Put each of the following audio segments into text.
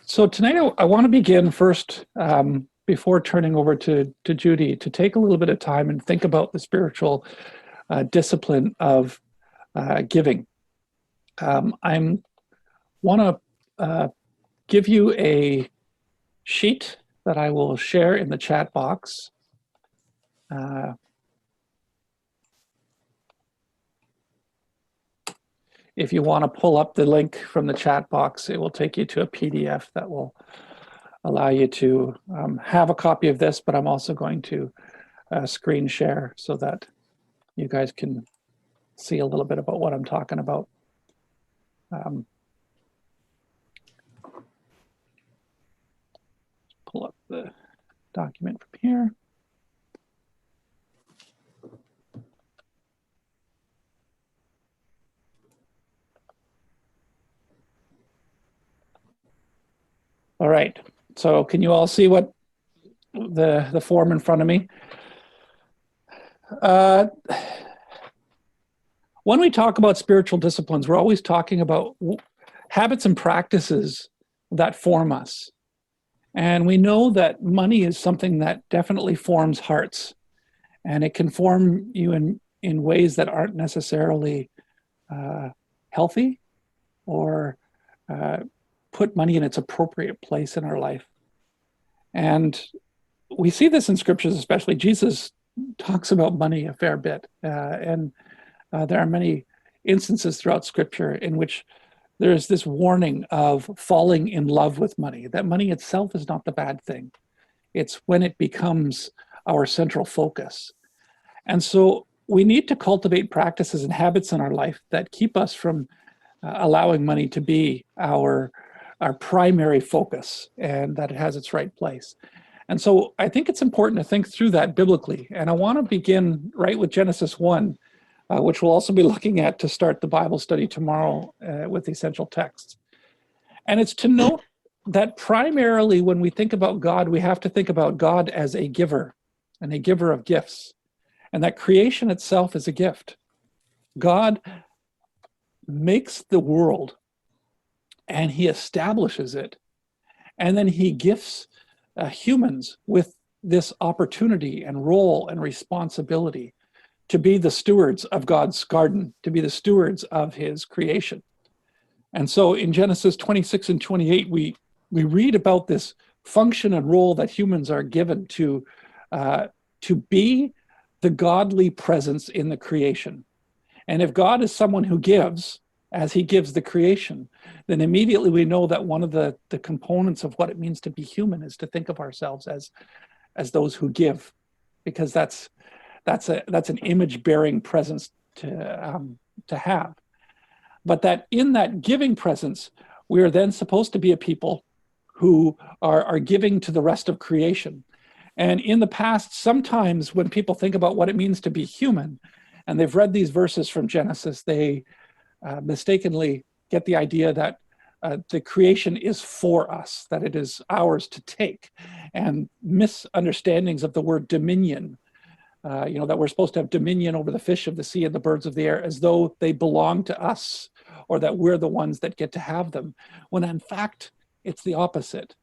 So tonight I want to begin first, before turning over to Judy, to take a little bit of time and think about the spiritual discipline of giving. I want to give you a sheet that I will share in the chat box. If you want to pull up the link from the chat box, it will take you to a PDF that will allow you to have a copy of this, but I'm also going to screen share so that you guys can see a little bit about what I'm talking about. Pull up the document from here. All right, so can you all see what the form in front of me? When we talk about spiritual disciplines, we're always talking about habits and practices that form us. And we know that money is something that definitely forms hearts, and it can form you in ways that aren't necessarily healthy or put money in its appropriate place in our life. And we see this in scriptures, especially Jesus talks about money a fair bit. And there are many instances throughout scripture in which there's this warning of falling in love with money, that money itself is not the bad thing. It's when it becomes our central focus. And so we need to cultivate practices and habits in our life that keep us from allowing money to be our primary focus, and that it has its right place. And so I think it's important to think through that biblically. And I want to begin right with Genesis 1, which we'll also be looking at to start the Bible study tomorrow with the essential texts. And it's to note that primarily when we think about God, we have to think about God as a giver and a giver of gifts, and that creation itself is a gift. God makes the world and he establishes it, and then he gifts humans with this opportunity and role and responsibility to be the stewards of God's garden, to be the stewards of his creation. And so in Genesis 26 and 28, we read about this function and role that humans are given to be the godly presence in the creation. And if God is someone who gives, as he gives the creation, then immediately we know that one of the components of what it means to be human is to think of ourselves as those who give, because that's an image-bearing presence to have. But that in that giving presence, we are then supposed to be a people who are giving to the rest of creation. And in the past, sometimes when people think about what it means to be human, and they've read these verses from Genesis, they mistakenly get the idea that the creation is for us, that it is ours to take, and misunderstandings of the word dominion, that we're supposed to have dominion over the fish of the sea and the birds of the air, as though they belong to us, or that we're the ones that get to have them, when in fact, it's the opposite.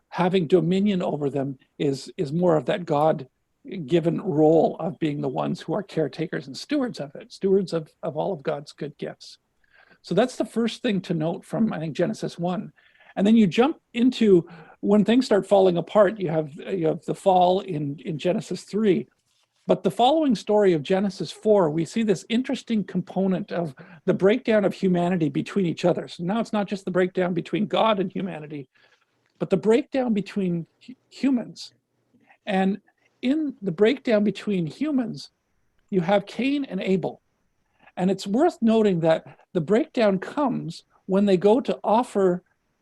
Having dominion over them is more of that God-given role of being the ones who are caretakers and stewards of it, stewards of all of God's good gifts. So that's the first thing to note from, I think, Genesis 1. And then you jump into when things start falling apart, you have the fall in Genesis 3. But the following story of Genesis 4, we see this interesting component of the breakdown of humanity between each other. So now it's not just the breakdown between God and humanity, but the breakdown between humans. And in the breakdown between humans, you have Cain and Abel. And it's worth noting that the breakdown comes when they go to offer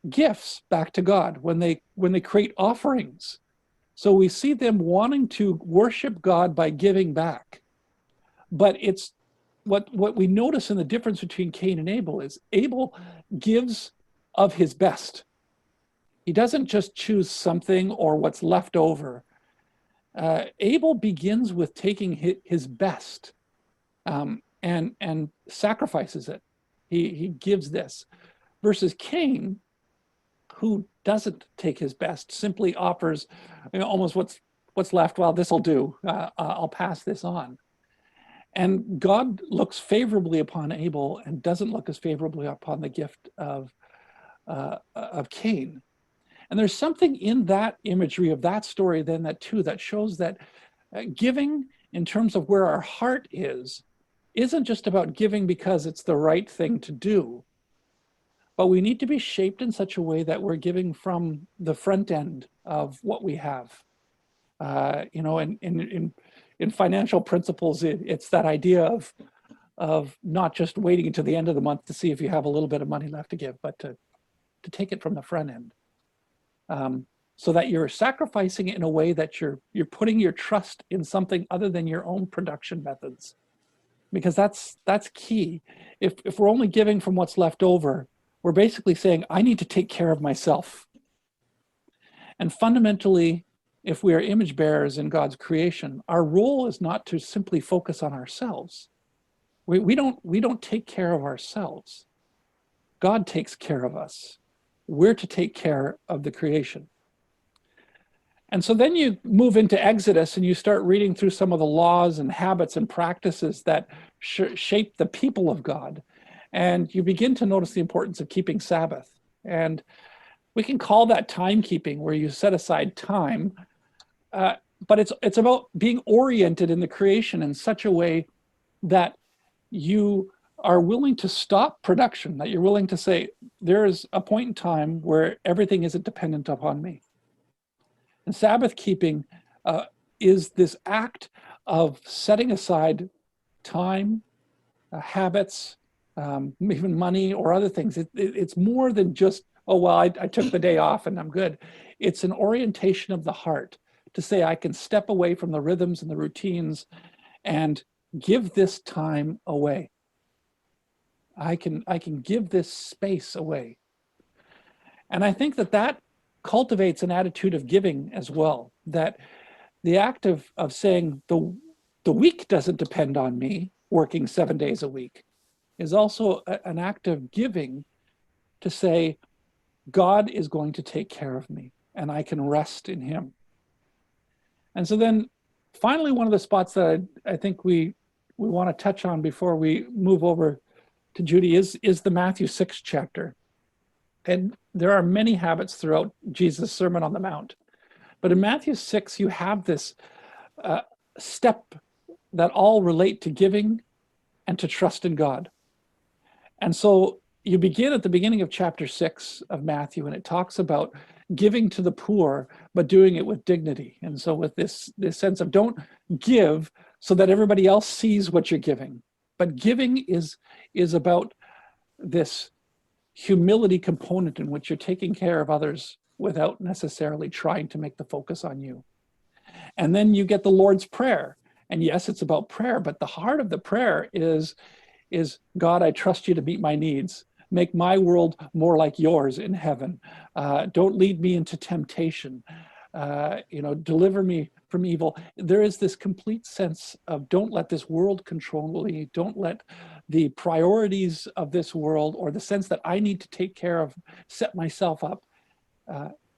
gifts back to God, when they create offerings. So we see them wanting to worship God by giving back. But it's what we notice in the difference between Cain and Abel is Abel gives of his best. He doesn't just choose something or what's left over. Abel begins with taking his best and sacrifices it. He gives this. Versus Cain, who doesn't take his best, simply offers, almost what's left. Well, this will do. I'll pass this on. And God looks favorably upon Abel and doesn't look as favorably upon the gift of Cain. And there's something in that imagery of that story then that shows that giving in terms of where our heart isn't just about giving because it's the right thing to do, but we need to be shaped in such a way that we're giving from the front end of what we have. In financial principles, it's that idea of not just waiting until the end of the month to see if you have a little bit of money left to give, but to take it from the front end. So that you're sacrificing it in a way that you're putting your trust in something other than your own production methods, because that's key. If we're only giving from what's left over, we're basically saying, I need to take care of myself. And fundamentally, if we are image bearers in God's creation, our role is not to simply focus on ourselves. We don't take care of ourselves. God takes care of us. We're to take care of the creation. And so then you move into Exodus and you start reading through some of the laws and habits and practices that shape the people of God. And you begin to notice the importance of keeping Sabbath. And we can call that timekeeping, where you set aside time. But it's about being oriented in the creation in such a way that you are willing to stop production, that you're willing to say, there is a point in time where everything isn't dependent upon me. And Sabbath keeping is this act of setting aside time, habits, even money or other things. It's more than just, oh, well, I took the day off and I'm good. It's an orientation of the heart to say, I can step away from the rhythms and the routines and give this time away. I can give this space away. And I think that cultivates an attitude of giving as well, that the act of saying the week doesn't depend on me working 7 days a week is also an act of giving, to say, God is going to take care of me and I can rest in him. And so then finally, one of the spots that I think we want to touch on before we move over to Judy is the Matthew 6 chapter. And there are many habits throughout Jesus' Sermon on the Mount. But in Matthew 6, you have this step that all relate to giving and to trust in God. And so you begin at the beginning of chapter 6 of Matthew, and it talks about giving to the poor, but doing it with dignity. And so with this sense of, don't give so that everybody else sees what you're giving. But giving is about this humility component in which you're taking care of others without necessarily trying to make the focus on you. And then you get the Lord's Prayer. And yes, it's about prayer, but the heart of the prayer is God, I trust you to meet my needs. Make my world more like yours in heaven. Don't lead me into temptation. Deliver me from evil. There is this complete sense of, don't let this world control me. Don't let the priorities of this world, or the sense that I need to take care of, set myself up.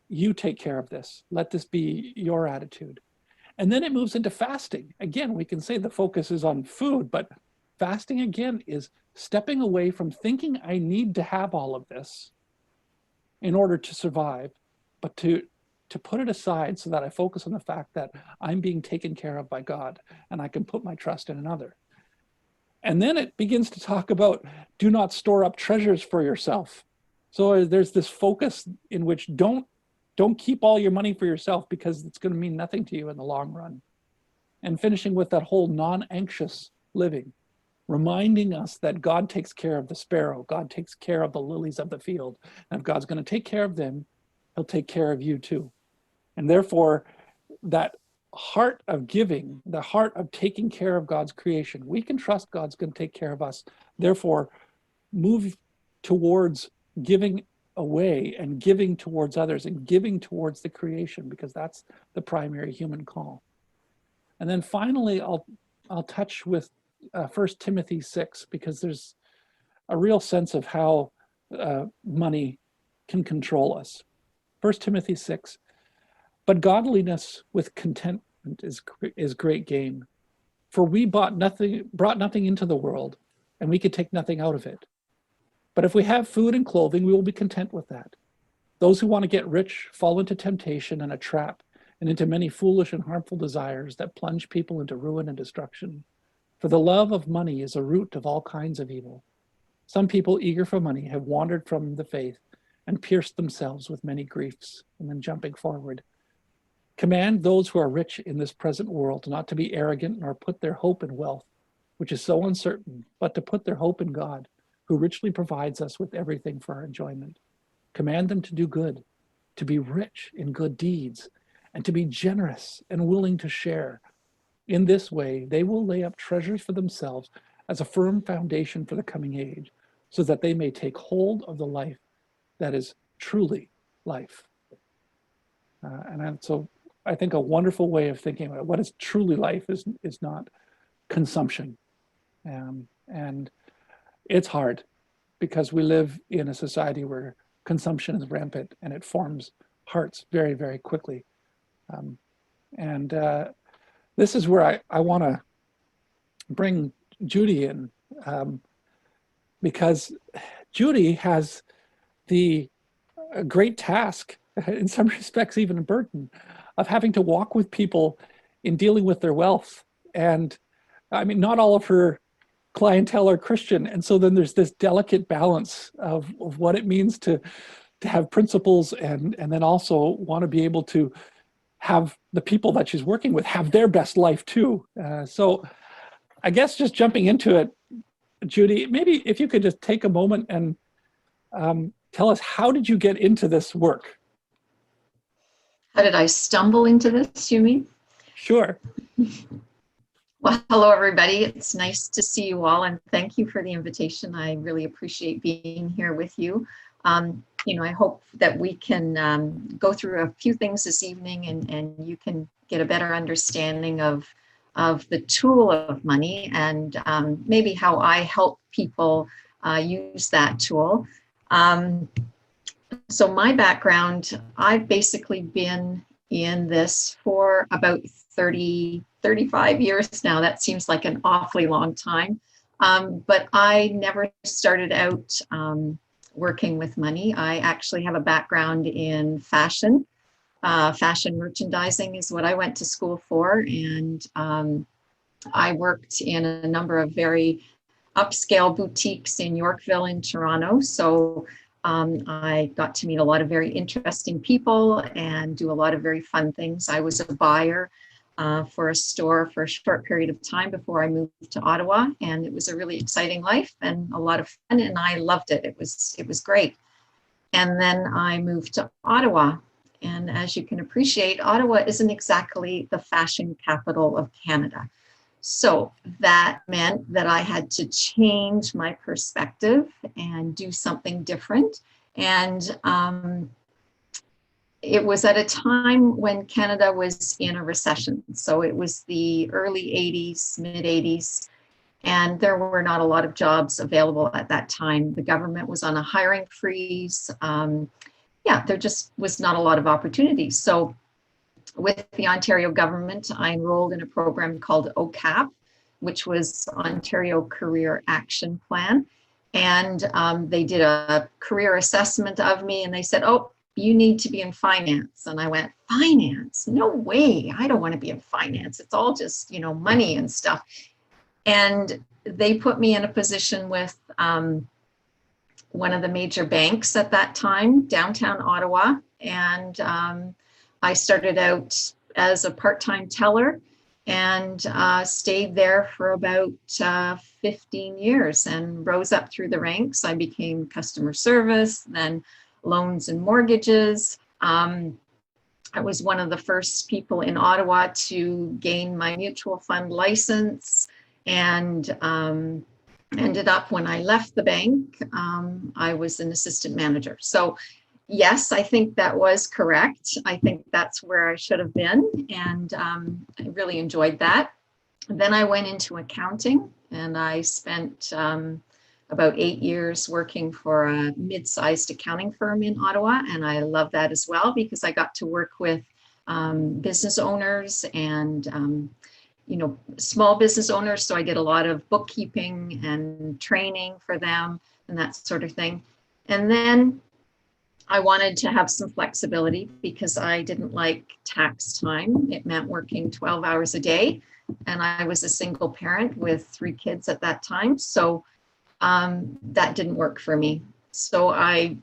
You take care of this. Let this be your attitude. And then it moves into fasting. Again, we can say the focus is on food, but fasting again is stepping away from thinking I need to have all of this in order to survive, but to put it aside so that I focus on the fact that I'm being taken care of by God and I can put my trust in another. And then it begins to talk about, do not store up treasures for yourself. So there's this focus in which don't keep all your money for yourself, because it's going to mean nothing to you in the long run. And finishing with that whole non-anxious living, reminding us that God takes care of the sparrow. God takes care of the lilies of the field. And if God's going to take care of them, he'll take care of you too. And therefore, that heart of giving, the heart of taking care of God's creation, we can trust God's going to take care of us. Therefore, move towards giving away and giving towards others and giving towards the creation, because that's the primary human call. And then finally, I'll touch with 1 Timothy 6, because there's a real sense of how money can control us. 1 Timothy 6. But godliness with contentment is great gain. For we brought nothing into the world, and we could take nothing out of it. But if we have food and clothing, we will be content with that. Those who want to get rich fall into temptation and a trap, and into many foolish and harmful desires that plunge people into ruin and destruction. For the love of money is a root of all kinds of evil. Some people eager for money have wandered from the faith and pierced themselves with many griefs. And then jumping forward. Command those who are rich in this present world not to be arrogant nor put their hope in wealth, which is so uncertain, but to put their hope in God, who richly provides us with everything for our enjoyment. Command them to do good, to be rich in good deeds, and to be generous and willing to share. In this way, they will lay up treasures for themselves as a firm foundation for the coming age, so that they may take hold of the life that is truly life. So I think a wonderful way of thinking about what is truly life is not consumption. And it's hard because we live in a society where consumption is rampant and it forms hearts very, very quickly. This is where I want to bring Judy in, because Judy has the great task, in some respects even a burden, of having to walk with people in dealing with their wealth. And I mean, not all of her clientele are Christian. And so then there's this delicate balance of what it means to have principles and then also want to be able to have the people that she's working with have their best life too. So I guess just jumping into it, Judy, maybe if you could just take a moment and tell us, how did you get into this work? How did I stumble into this, you mean? Sure. Well, hello, everybody. It's nice to see you all, and thank you for the invitation. I really appreciate being here with you. I hope that we can go through a few things this evening and you can get a better understanding of the tool of money and maybe how I help people use that tool. So my background, I've basically been in this for about 35 years now. That seems like an awfully long time. But I never started out working with money. I actually have a background in fashion. Fashion merchandising is what I went to school for. And I worked in a number of very upscale boutiques in Yorkville and Toronto. So I got to meet a lot of very interesting people and do a lot of very fun things. I was a buyer for a store for a short period of time before I moved to Ottawa, and it was a really exciting life and a lot of fun, and I loved it. It was great. And then I moved to Ottawa, and as you can appreciate, Ottawa isn't exactly the fashion capital of Canada. So that meant that I had to change my perspective and do something different. And it was at a time when Canada was in a recession. So it was the early 80s, mid 80s, and there were not a lot of jobs available at that time. The government was on a hiring freeze. There just was not a lot of opportunities. So with the Ontario government, I enrolled in a program called OCAP, which was Ontario Career Action Plan. And they did a career assessment of me and they said, oh, you need to be in finance. And I went, finance? No way. I don't want to be in finance. It's all just, money and stuff. And they put me in a position with one of the major banks at that time, downtown Ottawa. And I started out as a part-time teller and stayed there for about 15 years and rose up through the ranks. I became customer service, then loans and mortgages. I was one of the first people in Ottawa to gain my mutual fund license, and ended up, when I left the bank, I was an assistant manager. So yes, I think that was correct. I think that's where I should have been. And I really enjoyed that. Then I went into accounting and I spent about 8 years working for a mid-sized accounting firm in Ottawa. And I love that as well because I got to work with business owners and, small business owners. So I did a lot of bookkeeping and training for them and that sort of thing. And then I wanted to have some flexibility because I didn't like tax time. It meant working 12 hours a day. And I was a single parent with 3 kids at that time. So that didn't work for me. So I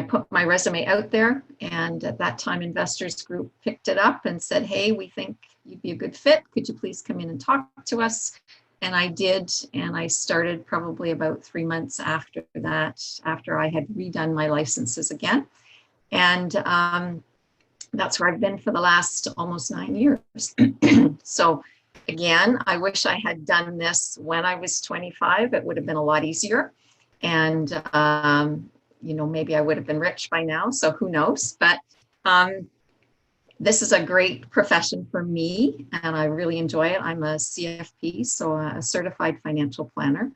put my resume out there, and at that time, Investors Group picked it up and said, "Hey, we think you'd be a good fit. Could you please come in and talk to us?" And I did, and I started probably about 3 months after that, after I had redone my licenses again. And that's where I've been for the last almost 9 years. So again, I wish I had done this when I was 25. It would have been a lot easier. And, maybe I would have been rich by now. So who knows? But this is a great profession for me, and I really enjoy it. I'm a CFP, so a certified financial planner.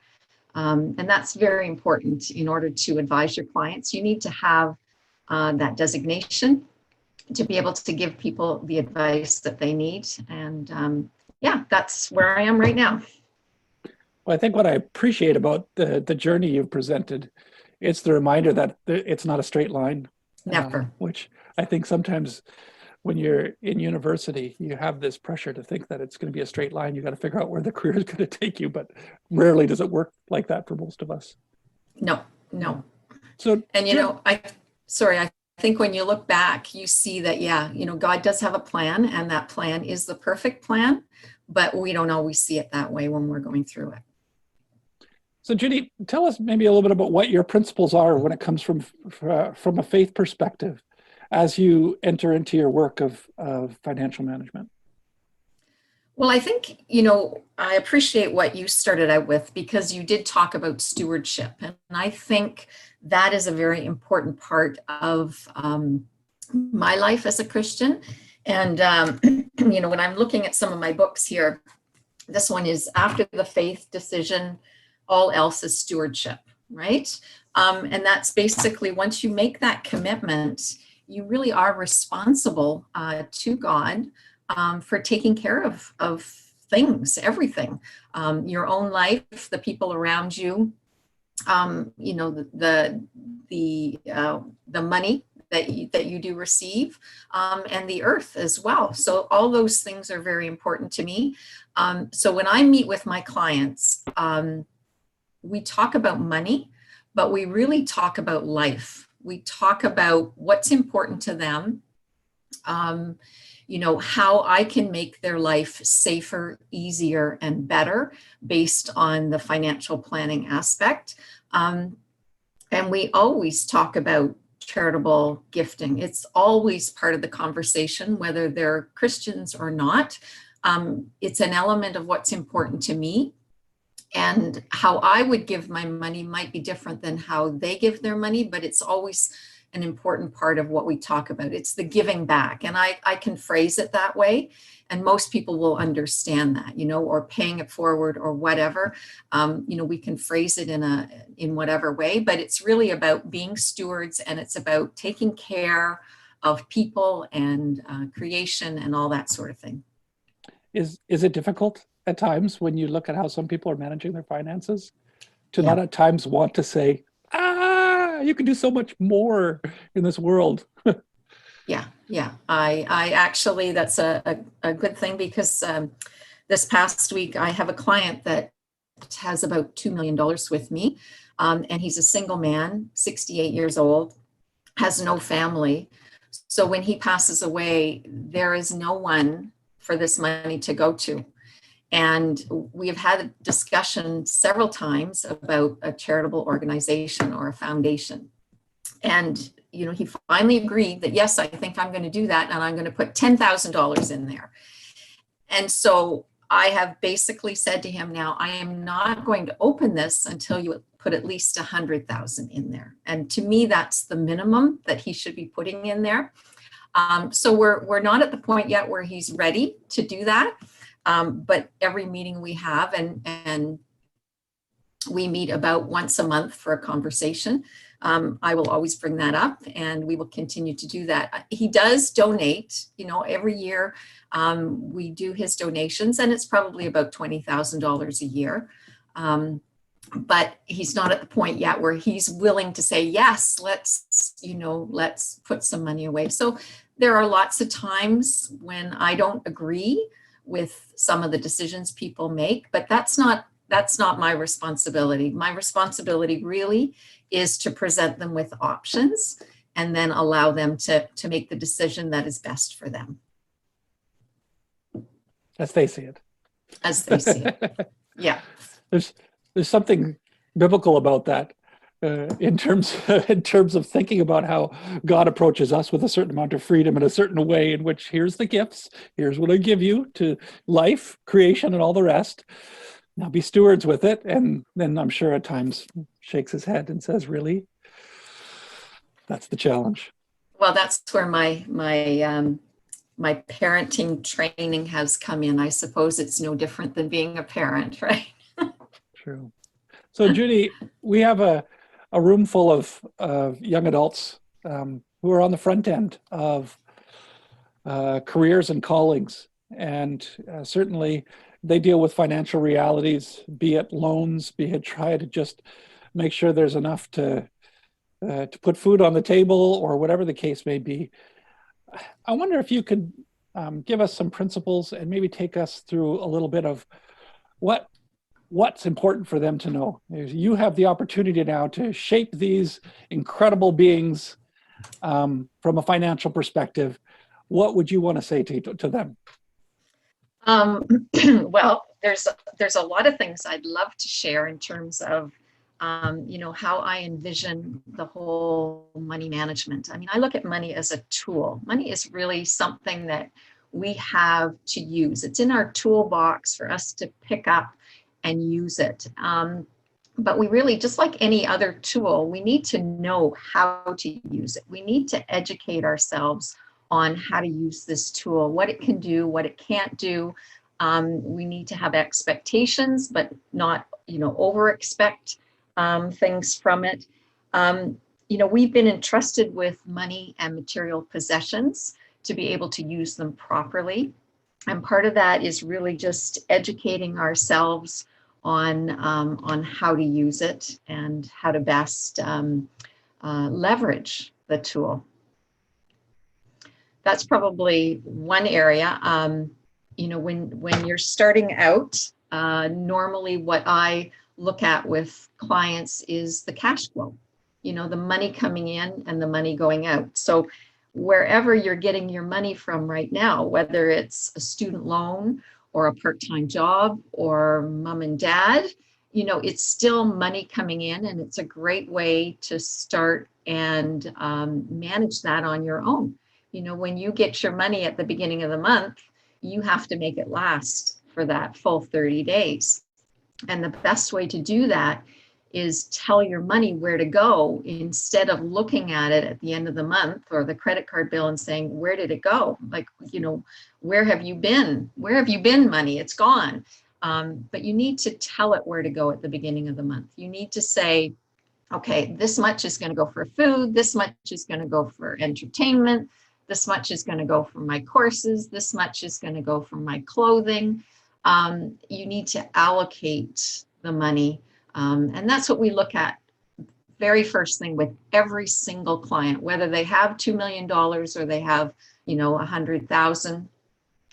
And that's very important in order to advise your clients. You need to have that designation to be able to give people the advice that they need. And that's where I am right now. Well, I think what I appreciate about the journey you've presented, it's the reminder that it's not a straight line. Never. Which I think sometimes when you're in university, you have this pressure to think that it's going to be a straight line. You got to figure out where the career is going to take you, but rarely does it work like that for most of us. No. So, and I think when you look back, you see that, God does have a plan, and that plan is the perfect plan, but we don't always see it that way when we're going through it. So Judy, tell us maybe a little bit about what your principles are when it comes from a faith perspective as you enter into your work of financial management. Well, I think, I appreciate what you started out with, because you did talk about stewardship. And I think that is a very important part of my life as a Christian. And, when I'm looking at some of my books here, this one is After the Faith Decision, All Else is Stewardship, right? And that's basically, once you make that commitment, you really are responsible to God for taking care of things, everything, your own life, the people around you, the money that you do receive, and the earth as well. So all those things are very important to me. So when I meet with my clients, we talk about money, but we really talk about life. We talk about what's important to them, how I can make their life safer, easier, and better based on the financial planning aspect. And we always talk about charitable gifting. It's always part of the conversation, whether they're Christians or not. It's an element of what's important to me. And how I would give my money might be different than how they give their money, but it's always an important part of what we talk about. It's the giving back. And I can phrase it that way. And most people will understand that, or paying it forward or whatever. We can phrase it in whatever way, but it's really about being stewards, and it's about taking care of people and creation and all that sort of thing. Is it difficult at times when you look at how some people are managing their finances to not at times want to say, you can do so much more in this world? Yeah. I actually, that's a good thing, because this past week I have a client that has about $2 million with me. And he's a single man, 68 years old, has no family. So when he passes away, there is no one for this money to go to. And we have had a discussion several times about a charitable organization or a foundation. And, he finally agreed that, yes, I think I'm going to do that. And I'm going to put $10,000 in there. And so I have basically said to him, now, I am not going to open this until you put at least 100,000 in there. And to me, that's the minimum that he should be putting in there. So we're not at the point yet where he's ready to do that. But every meeting we have, and We meet about once a month for a conversation. I will always bring that up, and we will continue to do that. He does donate, every year. We do his donations, and it's probably about $20,000 a year. But he's not at the point yet where he's willing to say, yes, let's put some money away. So there are lots of times when I don't agree with some of the decisions people make, but that's not my responsibility. My responsibility really is to present them with options and then allow them to make the decision that is best for them. As they see it. As they see it. Yeah. There's something biblical about that in terms of thinking about how God approaches us with a certain amount of freedom in a certain way in which here's the gifts, here's what I give you to life, creation, and all the rest. Now be stewards with it. And then I'm sure at times shakes his head and says, really? That's the challenge. Well, that's where my parenting training has come in. I suppose it's no different than being a parent, right? True. So Judy, we have a room full of young adults who are on the front end of careers and callings. And certainly they deal with financial realities, be it loans, be it try to just make sure there's enough to put food on the table or whatever the case may be. I wonder if you could give us some principles and maybe take us through a little bit of what's important for them to know. You have the opportunity now to shape these incredible beings from a financial perspective. What would you want to say to them? Well, there's a lot of things I'd love to share in terms of, how I envision the whole money management. I mean, I look at money as a tool. Money is really something that we have to use. It's in our toolbox for us to pick up and use it. But we really, just like any other tool, we need to know how to use it. We need to educate ourselves on how to use this tool, what it can do, what it can't do. We need to have expectations, but not, over expect things from it. We've been entrusted with money and material possessions to be able to use them properly. And part of that is really just educating ourselves on how to use it and how to best leverage the tool. That's probably one area. When you're starting out, normally what I look at with clients is the cash flow, the money coming in and the money going out. So wherever you're getting your money from right now, whether it's a student loan or a part-time job or mom and dad, it's still money coming in, and it's a great way to start and manage that on your own. When you get your money at the beginning of the month, you have to make it last for that full 30 days. And the best way to do that is tell your money where to go instead of looking at it at the end of the month or the credit card bill and saying, where did it go? Like, where have you been? Where have you been, money? It's gone. But you need to tell it where to go at the beginning of the month. You need to say, okay, this much is going to go for food. This much is going to go for entertainment. This much is going to go for my courses. This much is going to go for my clothing. You need to allocate the money. And that's what we look at very first thing with every single client, whether they have $2 million or they have, 100,000.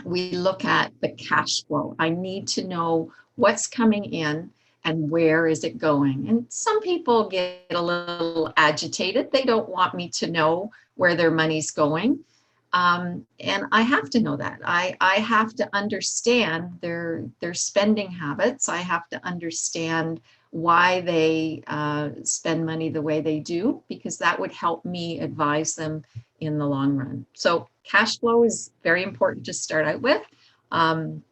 We look at the cash flow. I need to know what's coming in and where is it going. And some people get a little agitated. They don't want me to know where their money's going. And I have to know that. I have to understand their spending habits. I have to understand why they spend money the way they do, because that would help me advise them in the long run. So cash flow is very important to start out with. In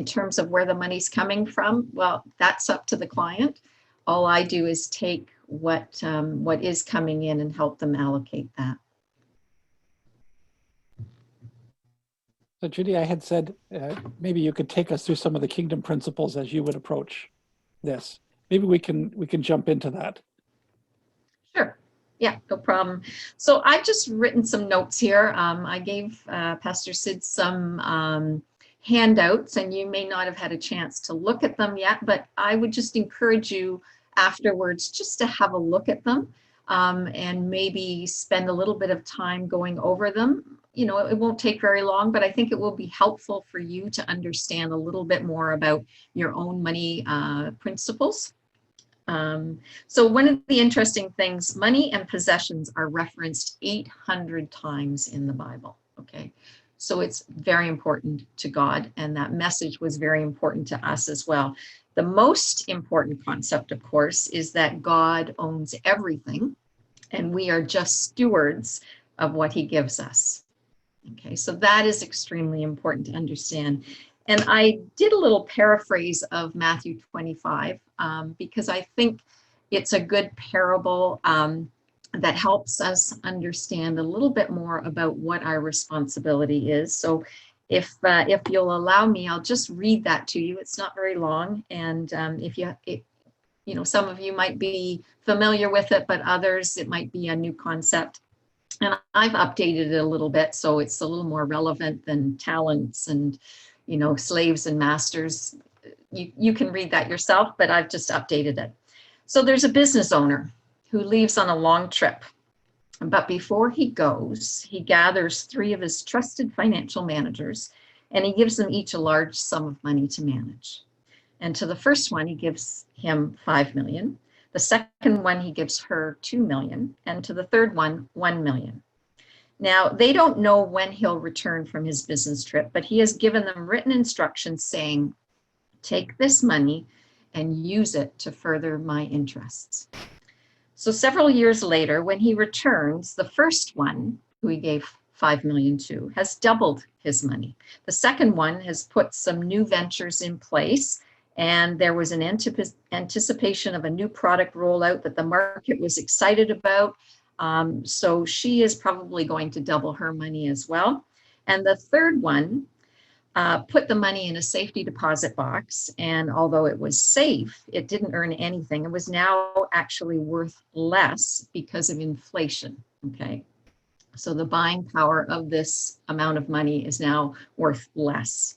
terms of where the money's coming from, well, that's up to the client. All I do is take what is coming in and help them allocate that. So Judy, I had said maybe you could take us through some of the kingdom principles as you would approach this. Maybe we can jump into that. Sure. Yeah, no problem. So I've just written some notes here. I gave Pastor Sid some handouts, and you may not have had a chance to look at them yet, but I would just encourage you afterwards just to have a look at them and maybe spend a little bit of time going over them. You know, it won't take very long, but I think it will be helpful for you to understand a little bit more about your own money principles. So one of the interesting things, money and possessions are referenced 800 times in the Bible, okay? So it's very important to God, and that message was very important to us as well. The most important concept, of course, is that God owns everything, and we are just stewards of what he gives us. Okay, so that is extremely important to understand. And I did a little paraphrase of Matthew 25 because I think it's a good parable that helps us understand a little bit more about what our responsibility is. So if you'll allow me, I'll just read that to you. It's not very long. And you know, some of you might be familiar with it, but others, it might be a new concept. And I've updated it a little bit, so it's a little more relevant than talents and, you know, slaves and masters. You can read that yourself, but I've just updated it. So there's a business owner who leaves on a long trip. But before he goes, he gathers 3 of his trusted financial managers, and he gives them each a large sum of money to manage. And to the first one, he gives him 5 million. The second one, he gives her 2 million. And to the third one, 1 million. Now, they don't know when he'll return from his business trip, but he has given them written instructions saying, take this money and use it to further my interests. So several years later, when he returns, the first one, who he gave 5 million to, has doubled his money. The second one has put some new ventures in place, and there was an anticipation of a new product rollout that the market was excited about. So she is probably going to double her money as well. And the third one put the money in a safety deposit box. And although it was safe, it didn't earn anything. It was now actually worth less because of inflation, okay? So the buying power of this amount of money is now worth less.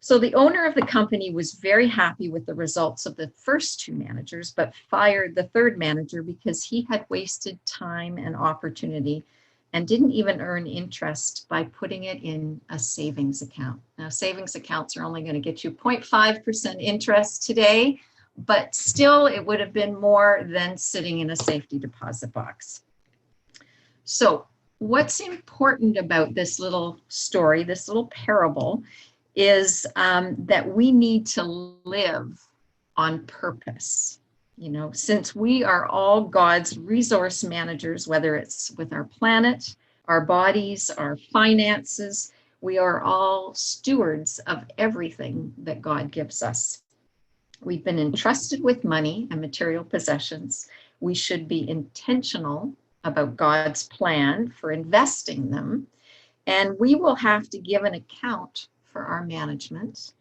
So the owner of the company was very happy with the results of the first 2 managers, but fired the third manager because he had wasted time and opportunity and didn't even earn interest by putting it in a savings account. Now, savings accounts are only going to get you 0.5% interest today, but still it would have been more than sitting in a safety deposit box. So what's important about this little story, this little parable, is that we need to live on purpose. You know, since we are all God's resource managers, whether it's with our planet, our bodies, our finances, we are all stewards of everything that God gives us. We've been entrusted with money and material possessions. We should be intentional about God's plan for investing them, and we will have to give an account for our management,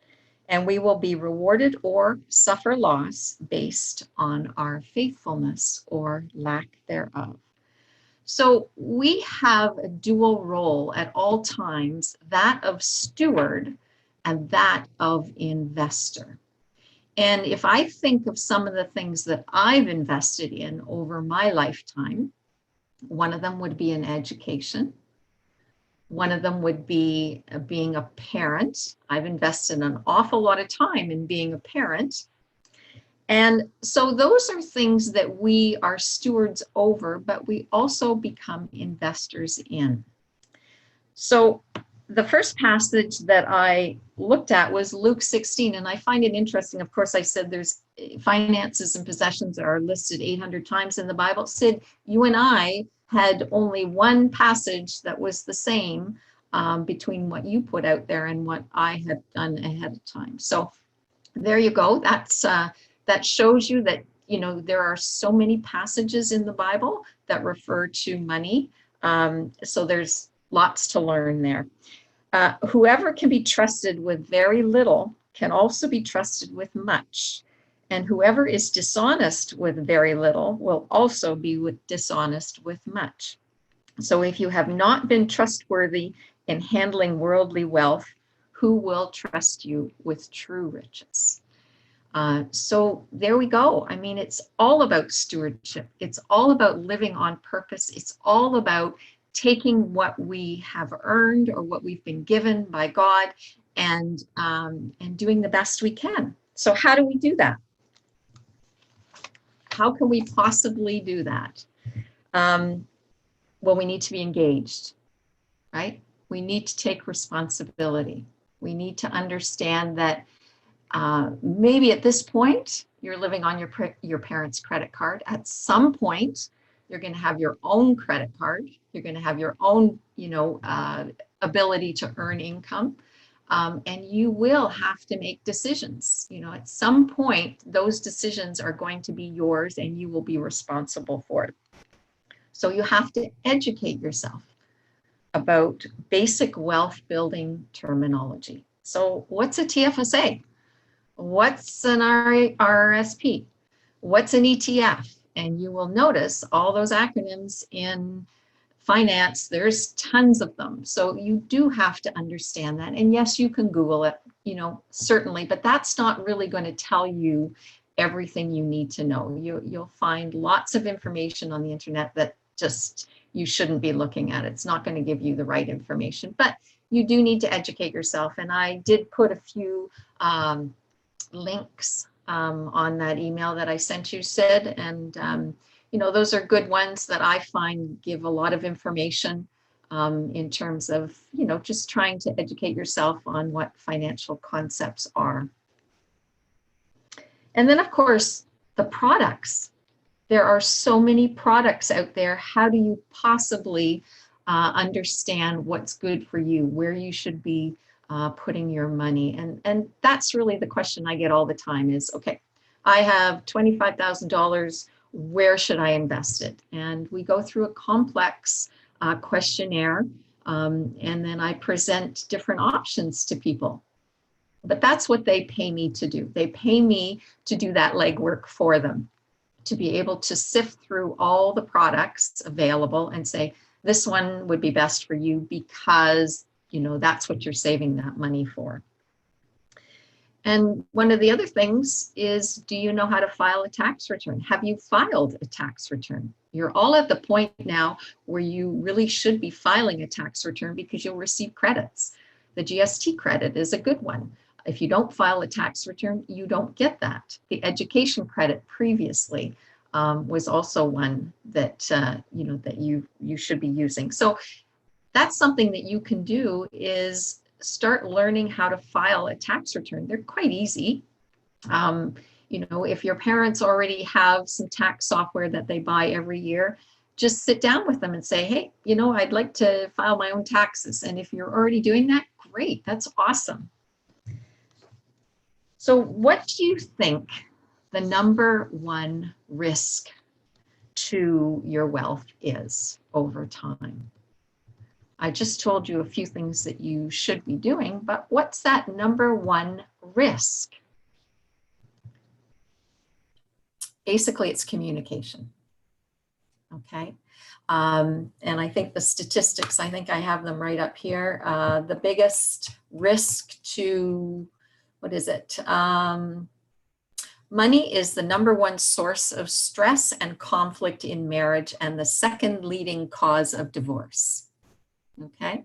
and we will be rewarded or suffer loss based on our faithfulness or lack thereof. So we have a dual role at all times, that of steward and that of investor. And if I think of some of the things that I've invested in over my lifetime, one of them would be in education. One of them would be being a parent. I've invested an awful lot of time in being a parent. And so those are things that we are stewards over, but we also become investors in. So the first passage that I looked at was Luke 16, and I find it interesting. Of course, I said there's finances and possessions that are listed 800 times in the Bible. Sid, you and I had only one passage that was the same between what you put out there and what I had done ahead of time. So there you go. That shows you that, you know, there are so many passages in the Bible that refer to money. So there's lots to learn there. Whoever can be trusted with very little can also be trusted with much. And whoever is dishonest with very little will also be dishonest with much. So if you have not been trustworthy in handling worldly wealth, who will trust you with true riches? So there we go. I mean, it's all about stewardship. It's all about living on purpose. It's all about taking what we have earned or what we've been given by God and doing the best we can. So how do we do that? How can we possibly do that? Well, we need to be engaged, right? We need to take responsibility. We need to understand that maybe at this point, you're living on your parents' credit card. At some point, you're going to have your own credit card. You're going to have your own, ability to earn income. And you will have to make decisions. At some point, those decisions are going to be yours and you will be responsible for it. So you have to educate yourself about basic wealth building terminology. So what's a TFSA? What's an RRSP? What's an ETF? And you will notice all those acronyms in finance, there's tons of them. So you do have to understand that. And yes, you can Google it, certainly, but that's not really going to tell you everything you need to know. You'll find lots of information on the internet that just you shouldn't be looking at. It's not going to give you the right information, but you do need to educate yourself. And I did put a few links on that email that I sent you, Sid. And, those are good ones that I find give a lot of information in terms of, just trying to educate yourself on what financial concepts are. And then, of course, the products. There are so many products out there. How do you possibly understand what's good for you, where you should be putting your money? And that's really the question I get all the time is, okay, I have $25,000. Where should I invest it? And we go through a complex questionnaire, and then I present different options to people. But that's what they pay me to do. They pay me to do that legwork for them, to be able to sift through all the products available and say, this one would be best for you because, that's what you're saving that money for. And one of the other things is, do you know how to file a tax return? Have you filed a tax return? You're all at the point now where you really should be filing a tax return because you'll receive credits. The GST credit is a good one. If you don't file a tax return, you don't get that. The education credit previously was also one that that you should be using. So that's something that you can do, is start learning how to file a tax return. They're quite easy. If your parents already have some tax software that they buy every year, just sit down with them and say, hey, I'd like to file my own taxes. And if you're already doing that, great, that's awesome. So what do you think the number one risk to your wealth is over time? I just told you a few things that you should be doing, but what's that number one risk? Basically, it's communication. Okay. And I think the statistics, I think I have them right up here. The biggest risk to, what is it? Money is the number one source of stress and conflict in marriage and the second leading cause of divorce. Okay.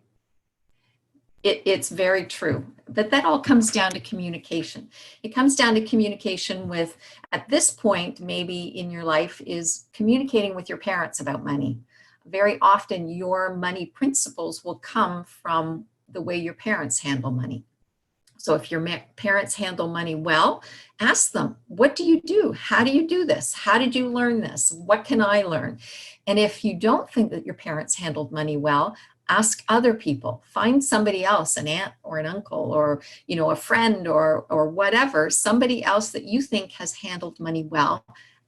It's very true, but that all comes down to communication. It comes down to communication with, at this point, maybe in your life, is communicating with your parents about money. Very often your money principles will come from the way your parents handle money. So if your parents handle money well, ask them, what do you do? How do you do this? How did you learn this? What can I learn? And if you don't think that your parents handled money well, ask other people. Find somebody else, an aunt or an uncle or, a friend or whatever, somebody else that you think has handled money well.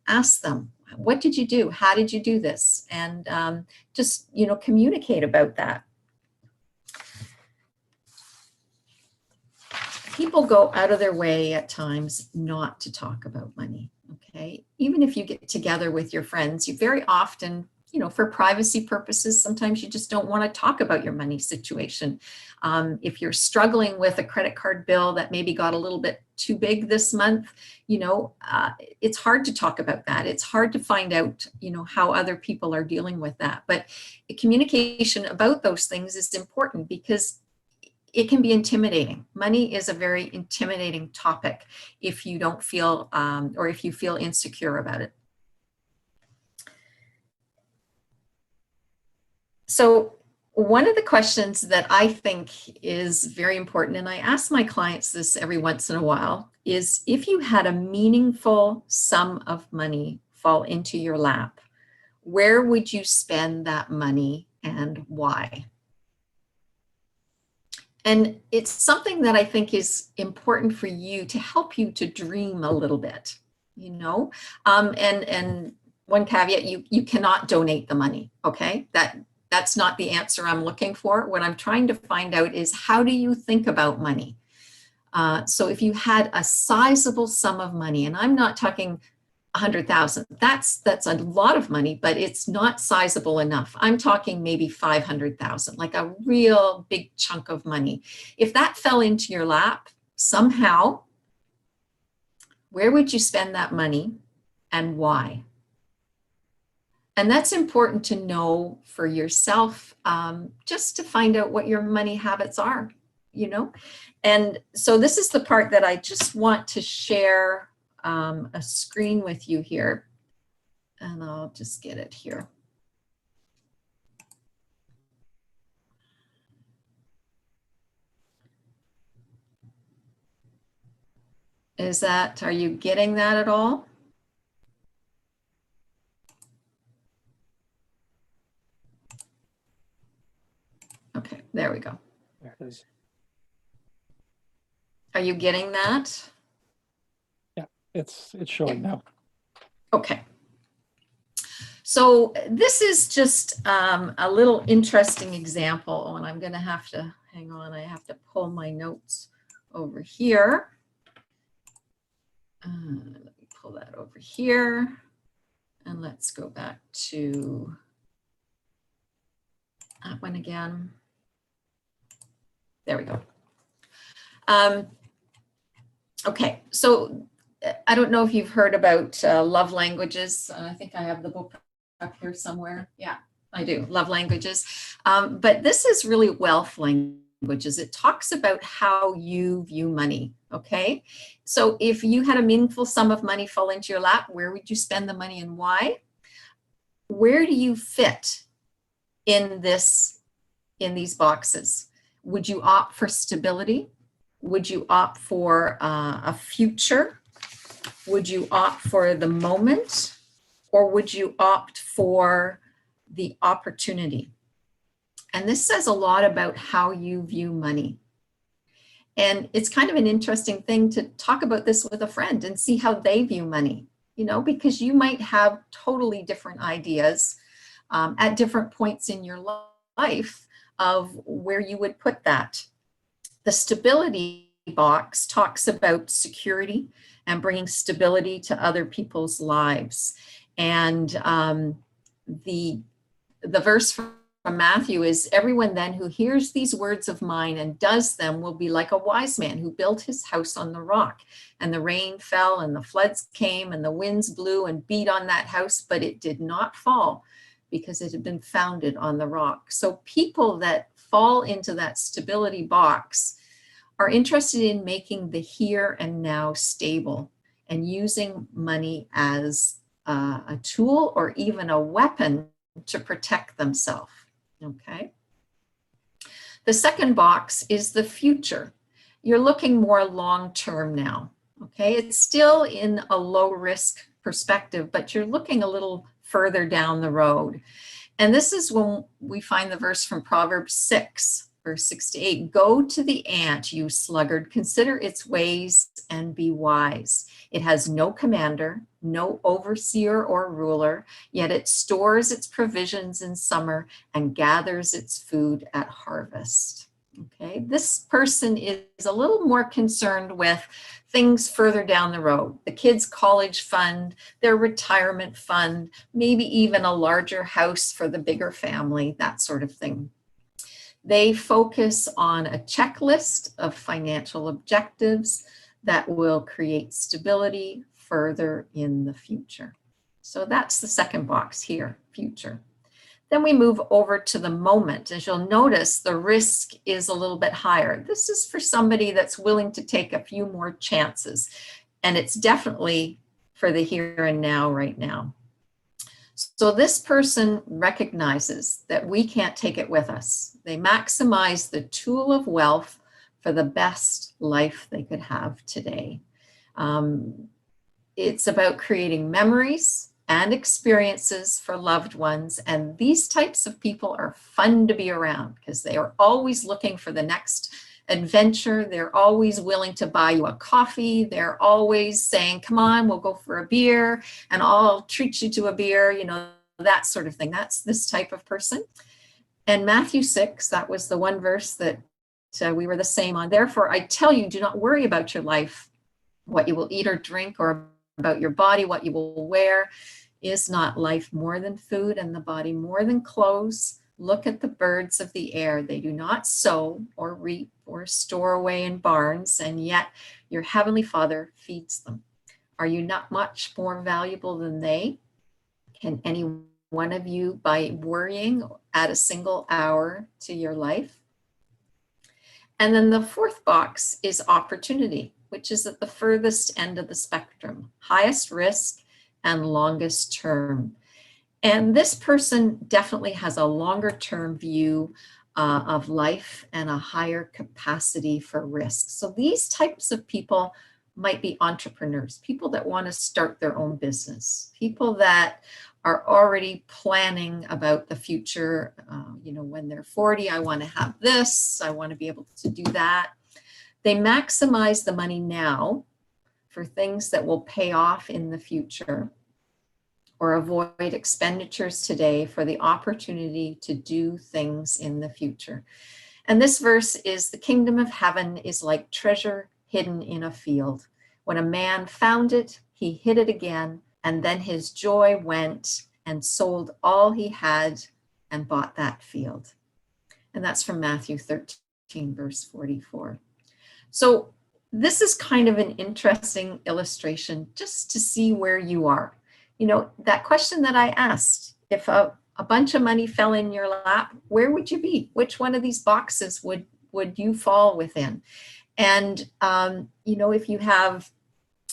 Ask them, what did you do? How did you do this? And just, communicate about that. people go out of their way at times not to talk about money, okay? Even if you get together with your friends, you very often, you know, for privacy purposes, sometimes you just don't want to talk about your money situation. If you're struggling with a credit card bill that maybe got a little bit too big this month, you know, it's hard to talk about that. It's hard to find out, you know, how other people are dealing with that. But communication about those things is important because it can be intimidating. Money is a very intimidating topic if you don't feel, or if you feel insecure about it. So one of the questions that I think is very important, and I ask my clients this every once in a while, is if you had a meaningful sum of money fall into your lap, where would you spend that money and why? And it's something that I think is important for you to help you to dream a little bit, you know, and one caveat, you cannot donate the money, okay? That's not the answer I'm looking for. What I'm trying to find out is how do you think about money? So if you had a sizable sum of money, and I'm not talking 100,000, that's a lot of money, but it's not sizable enough. I'm talking maybe 500,000, like a real big chunk of money. If that fell into your lap somehow, where would you spend that money and why? And that's important to know for yourself, just to find out what your money habits are, you know? And so this is the part that I just want to share a screen with you here. And I'll just get it here. Are you getting that at all? Okay, there we go. There it is. Are you getting that? Yeah, it's showing now. Okay. So this is just a little interesting example, and I'm going to have to, hang on, I have to pull my notes over here. Let me pull that over here, and let's go back to that one again. There we go. Okay, so I don't know if you've heard about love languages. I think I have the book up here somewhere. Yeah, I do, love languages. But this is really wealth languages. It talks about how you view money, okay? So if you had a meaningful sum of money fall into your lap, where would you spend the money and why? Where do you fit in these boxes? Would you opt for stability? Would you opt for a future? Would you opt for the moment? Or would you opt for the opportunity? And this says a lot about how you view money. And it's kind of an interesting thing to talk about this with a friend and see how they view money, you know, because you might have totally different ideas at different points in your life of where you would put that. The stability box talks about security and bringing stability to other people's lives. And the verse from Matthew is, everyone then who hears these words of mine and does them will be like a wise man who built his house on the rock. And the rain fell and the floods came and the winds blew and beat on that house, but it did not fall because it had been founded on the rock. So people that fall into that stability box are interested in making the here and now stable and using money as a tool or even a weapon to protect themselves, okay? The second box is the future. You're looking more long-term now, okay? It's still in a low-risk perspective, but you're looking a little further down the road. And this is when we find the verse from Proverbs 6, verse 6 to 8. Go to the ant, you sluggard, consider its ways and be wise. It has no commander, no overseer or ruler, yet it stores its provisions in summer and gathers its food at harvest. Okay, this person is a little more concerned with things further down the road, the kids' college fund, their retirement fund, maybe even a larger house for the bigger family, that sort of thing. They focus on a checklist of financial objectives that will create stability further in the future. So that's the second box here, future. Then we move over to the moment. As you'll notice, the risk is a little bit higher. This is for somebody that's willing to take a few more chances. And it's definitely for the here and now, right now. So this person recognizes that we can't take it with us. They maximize the tool of wealth for the best life they could have today. It's about creating memories and experiences for loved ones. And these types of people are fun to be around because they are always looking for the next adventure. They're always willing to buy you a coffee. They're always saying, come on, we'll go for a beer and I'll treat you to a beer, you know, that sort of thing. That's this type of person. And Matthew 6, that was the one verse that we were the same on. Therefore, I tell you, do not worry about your life, what you will eat or drink, or about your body, what you will wear. Is not life more than food, and the body more than clothes? Look at the birds of the air. They do not sow or reap or store away in barns, and yet your heavenly Father feeds them. Are you not much more valuable than they? Can any one of you, by worrying, add a single hour to your life? And then the fourth box is opportunity, which is at the furthest end of the spectrum, highest risk and longest term. And this person definitely has a longer term view of life and a higher capacity for risk. So these types of people might be entrepreneurs, people that want to start their own business, people that are already planning about the future. You know, when they're 40, I want to have this, I want to be able to do that. They maximize the money now for things that will pay off in the future, or avoid expenditures today for the opportunity to do things in the future. And this verse is, the kingdom of heaven is like treasure hidden in a field. When a man found it, he hid it again, and then his joy went and sold all he had and bought that field. And that's from Matthew 13, verse 44. So this is kind of an interesting illustration just to see where you are. You know, that question that I asked, if a bunch of money fell in your lap, where would you be? Which one of these boxes would you fall within? And, you know, if you have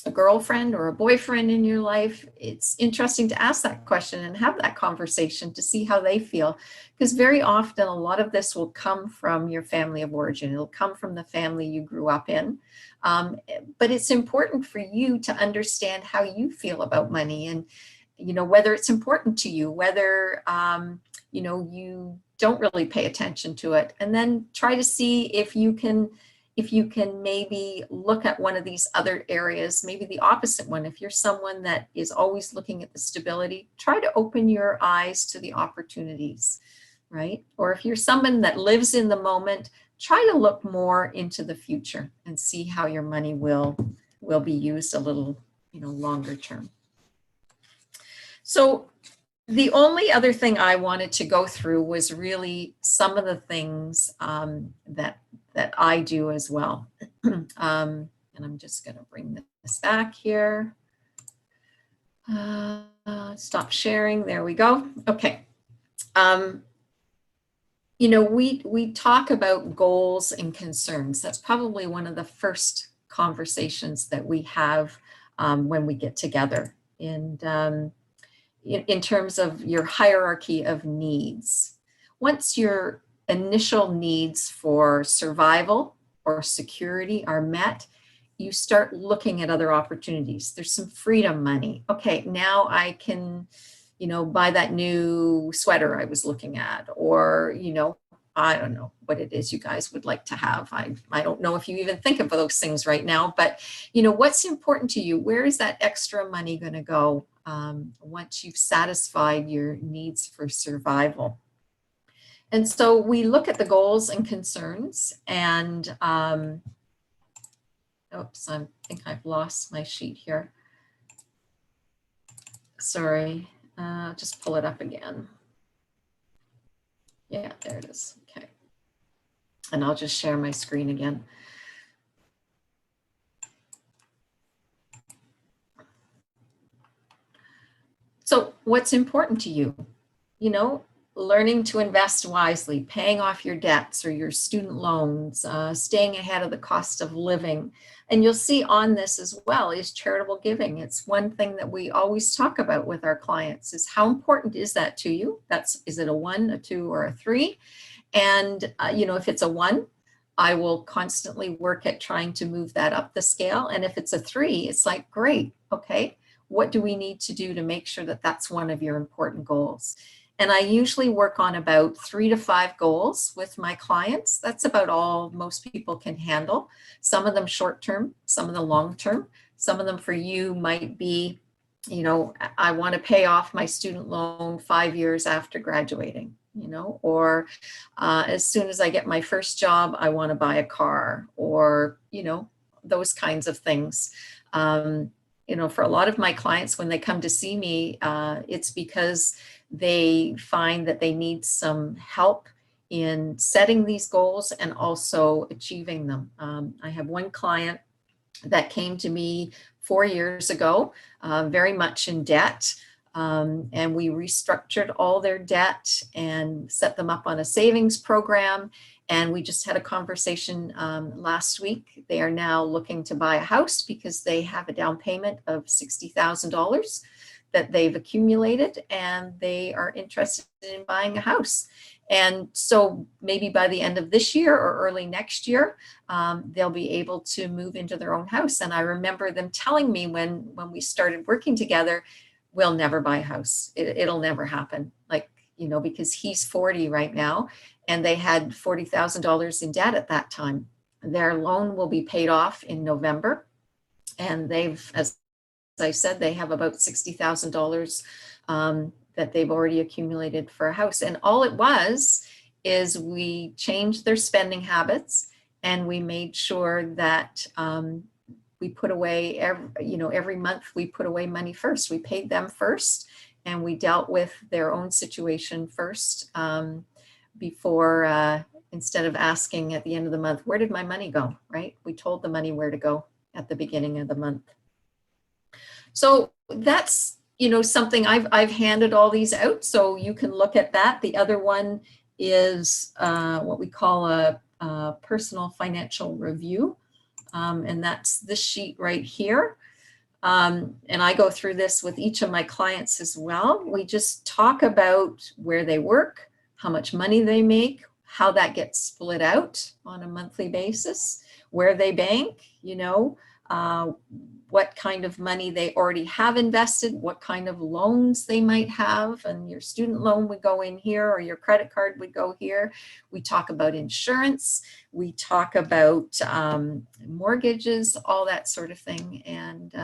a girlfriend or a boyfriend in your life, it's interesting to ask that question and have that conversation to see how they feel. Because very often a lot of this will come from your family of origin. It'll come from the family you grew up in. But it's important for you to understand how you feel about money, and, you know, whether it's important to you, whether, you know, you don't really pay attention to it. And then try to see if you can maybe look at one of these other areas, maybe the opposite one. If you're someone that is always looking at the stability, try to open your eyes to the opportunities, right? Or if you're someone that lives in the moment, try to look more into the future and see how your money will be used a little, you know, longer term. So the only other thing I wanted to go through was really some of the things that I do as well. And I'm just going to bring this back here. Stop sharing. There we go. Okay. You know, we talk about goals and concerns. That's probably one of the first conversations that we have when we get together. And in terms of your hierarchy of needs. Once your initial needs for survival or security are met, you start looking at other opportunities. There's some freedom money. Okay, now I can, you know, buy that new sweater I was looking at, or, you know, I don't know what it is you guys would like to have. I don't know if you even think of those things right now, but, you know, what's important to you? Where is that extra money going to go once you've satisfied your needs for survival? And so we look at the goals and concerns, and oops, I think I've lost my sheet here. Sorry, just pull it up again. Yeah, there it is. Okay. And I'll just share my screen again. So what's important to you? You know, learning to invest wisely, paying off your debts or your student loans, staying ahead of the cost of living. And you'll see on this as well is charitable giving. It's one thing that we always talk about with our clients is how important is that to you? Is it a 1, a 2, or a 3? And, you know, if it's a 1, I will constantly work at trying to move that up the scale. And if it's a 3, it's like, great, okay, what do we need to do to make sure that that's one of your important goals? And I usually work on about 3 to 5 goals with my clients. That's about all most people can handle. Some of them short-term, some of them long-term. Some of them for you might be, you know, I want to pay off my student loan 5 years after graduating, you know, or as soon as I get my first job, I want to buy a car, or, you know, those kinds of things. You know, for a lot of my clients, when they come to see me, it's because they find that they need some help in setting these goals and also achieving them. I have one client that came to me 4 years ago, very much in debt. And we restructured all their debt and set them up on a savings program. And we just had a conversation last week. They are now looking to buy a house because they have a down payment of $60,000 that they've accumulated, and they are interested in buying a house. And so maybe by the end of this year or early next year, they'll be able to move into their own house. And I remember them telling me when we started working together, we'll never buy a house. It'll never happen. Like, you know, because he's 40 right now, and they had $40,000 in debt at that time. Their loan will be paid off in November. And they've, as I said, they have about $60,000 that they've already accumulated for a house. And all it was is we changed their spending habits, and we made sure that we put away every month we put away money first. We paid them first, and we dealt with their own situation first before instead of asking at the end of the month, where did my money go, right? We told the money where to go at the beginning of the month. So that's, you know, something I've handed all these out, so you can look at that. The other one is what we call a personal financial review. And that's this sheet right here. And I go through this with each of my clients as well. We just talk about where they work, how much money they make, how that gets split out on a monthly basis, where they bank, you know, what kind of money they already have invested, what kind of loans they might have, and your student loan would go in here, or your credit card would go here. We talk about insurance, we talk about mortgages, all that sort of thing. And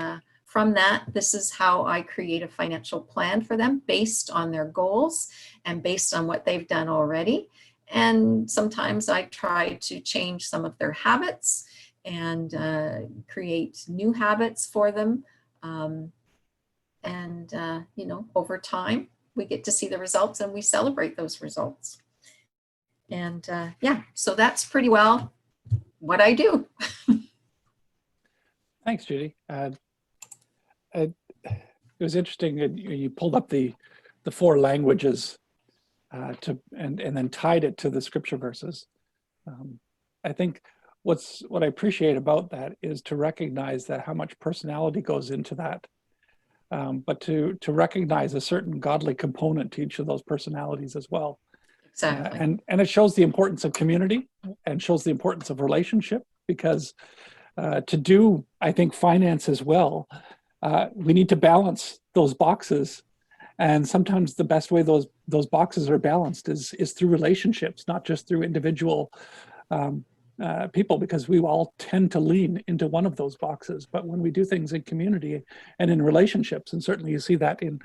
from that, this is how I create a financial plan for them based on their goals and based on what they've done already. And sometimes I try to change some of their habits and create new habits for them. You know, over time, we get to see the results, and we celebrate those results. And yeah, so that's pretty well what I do. Thanks, Judy. It was interesting. You pulled up the 4 languages and then tied it to the scripture verses. I think what I appreciate about that is to recognize that how much personality goes into that, but to recognize a certain godly component to each of those personalities as well. Exactly. And it shows the importance of community and shows the importance of relationship, because to do, I think, finance as well, we need to balance those boxes. And sometimes the best way those boxes are balanced is through relationships, not just through individual people, because we all tend to lean into one of those boxes. But when we do things in community and in relationships, and certainly you see that in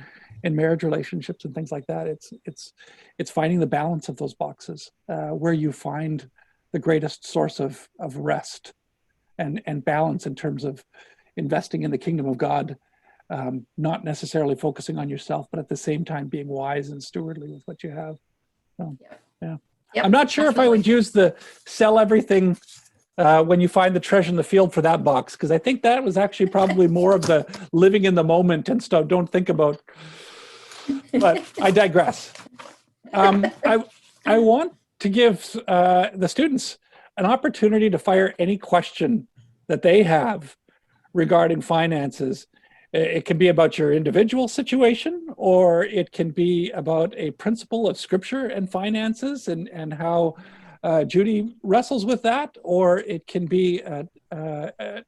marriage relationships and things like that, it's finding the balance of those boxes where you find the greatest source of rest and balance in terms of investing in the kingdom of God, not necessarily focusing on yourself, but at the same time being wise and stewardly with what you have. So, yeah. Yep, I'm not sure if I would use the sell everything when you find the treasure in the field for that box, because I think that was actually probably more of the living in the moment and stuff. Don't think about, but I digress. I want to give the students an opportunity to fire any question that they have regarding finances. It can be about your individual situation, or it can be about a principle of scripture and finances and how Judy wrestles with that, or it can be a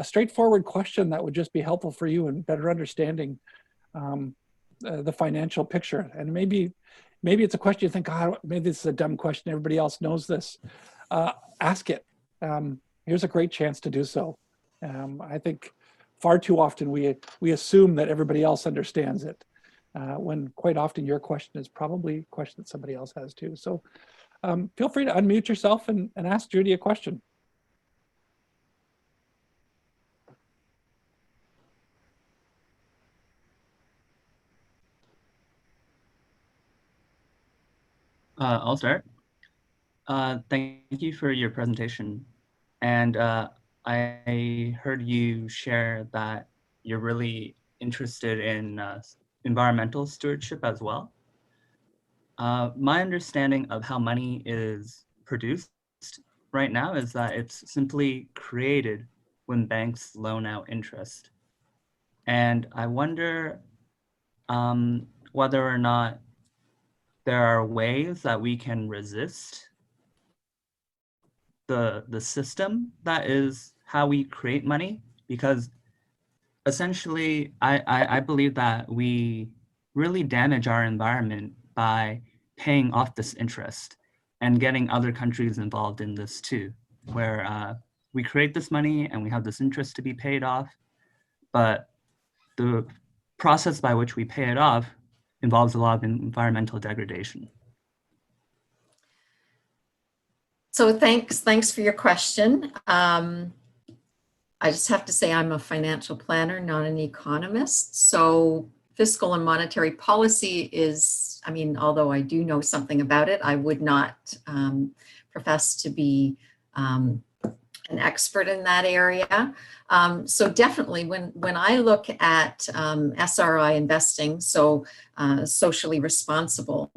straightforward question that would just be helpful for you in better understanding the financial picture. And maybe it's a question you think, God, maybe this is a dumb question. Everybody else knows this. Ask it. Here's a great chance to do so. I think far too often we assume that everybody else understands it, when quite often your question is probably a question that somebody else has too. So feel free to unmute yourself and ask Judy a question. I'll start. Thank you for your presentation. And I heard you share that you're really interested in environmental stewardship as well. My understanding of how money is produced right now is that it's simply created when banks loan out interest. And I wonder whether or not there are ways that we can resist the system that is how we create money, because essentially I believe that we really damage our environment by paying off this interest and getting other countries involved in this too, where we create this money and we have this interest to be paid off, but the process by which we pay it off involves a lot of environmental degradation. So thanks for your question. I just have to say I'm a financial planner, not an economist. So fiscal and monetary policy is, I mean, although I do know something about it, I would not profess to be an expert in that area. So definitely when I look at SRI investing, so socially responsible,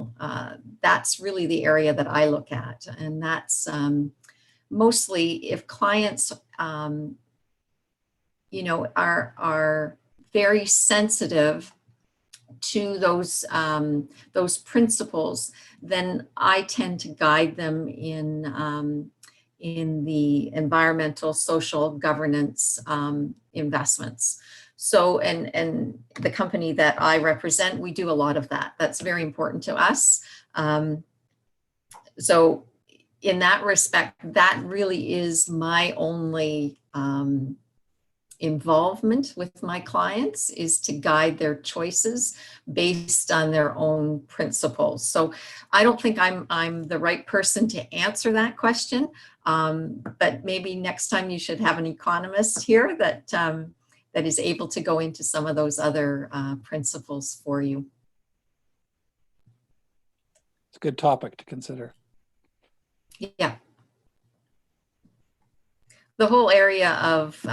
that's really the area that I look at. And that's mostly if clients, you know, are very sensitive to those principles, then I tend to guide them in the environmental, social, governance investments. So, and the company that I represent, we do a lot of that. That's very important to us. So in that respect, that really is my only involvement with my clients, is to guide their choices based on their own principles. So I don't think I'm the right person to answer that question, but maybe next time you should have an economist here that that is able to go into some of those other principles for you. It's a good topic to consider. Yeah. The whole area of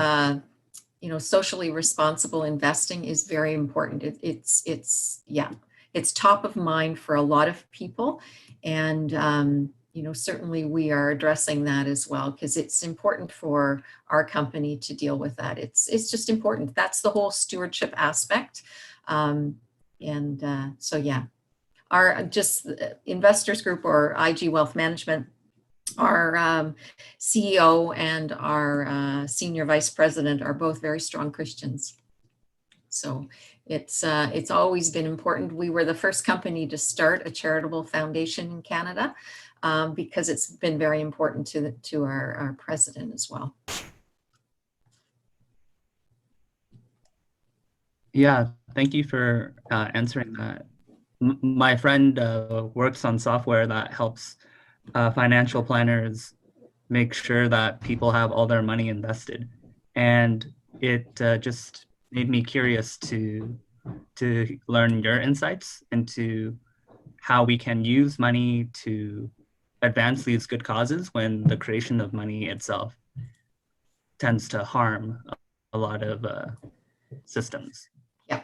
you know, socially responsible investing is very important. It's top of mind for a lot of people, and you know, certainly we are addressing that as well, because it's important for our company to deal with that. It's just important. That's the whole stewardship aspect, so yeah, our just investors group, or IG Wealth Management, our CEO and our senior vice president are both very strong Christians. So it's always been important. We were the first company to start a charitable foundation in Canada because it's been very important to our president as well. Yeah, thank you for answering that. My friend works on software that helps financial planners make sure that people have all their money invested. And it just made me curious to learn your insights into how we can use money to advance these good causes when the creation of money itself tends to harm a lot of systems. Yeah.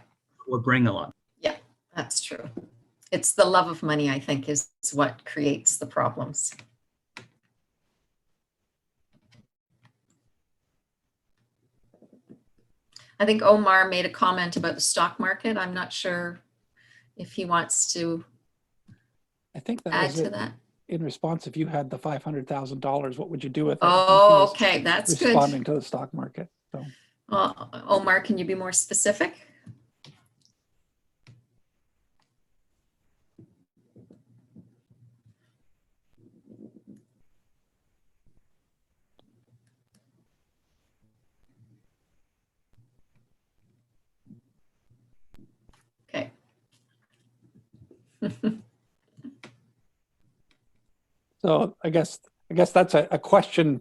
Or bring a lot. Yeah, that's true. It's the love of money, I think, is what creates the problems. I think Omar made a comment about the stock market. I'm not sure if he wants to I think that add was to it. that. In response, if you had the $500,000, what would you do with it? Oh, okay, that's good. Responding to the stock market. So, Omar, can you be more specific? Okay. so I guess that's a question.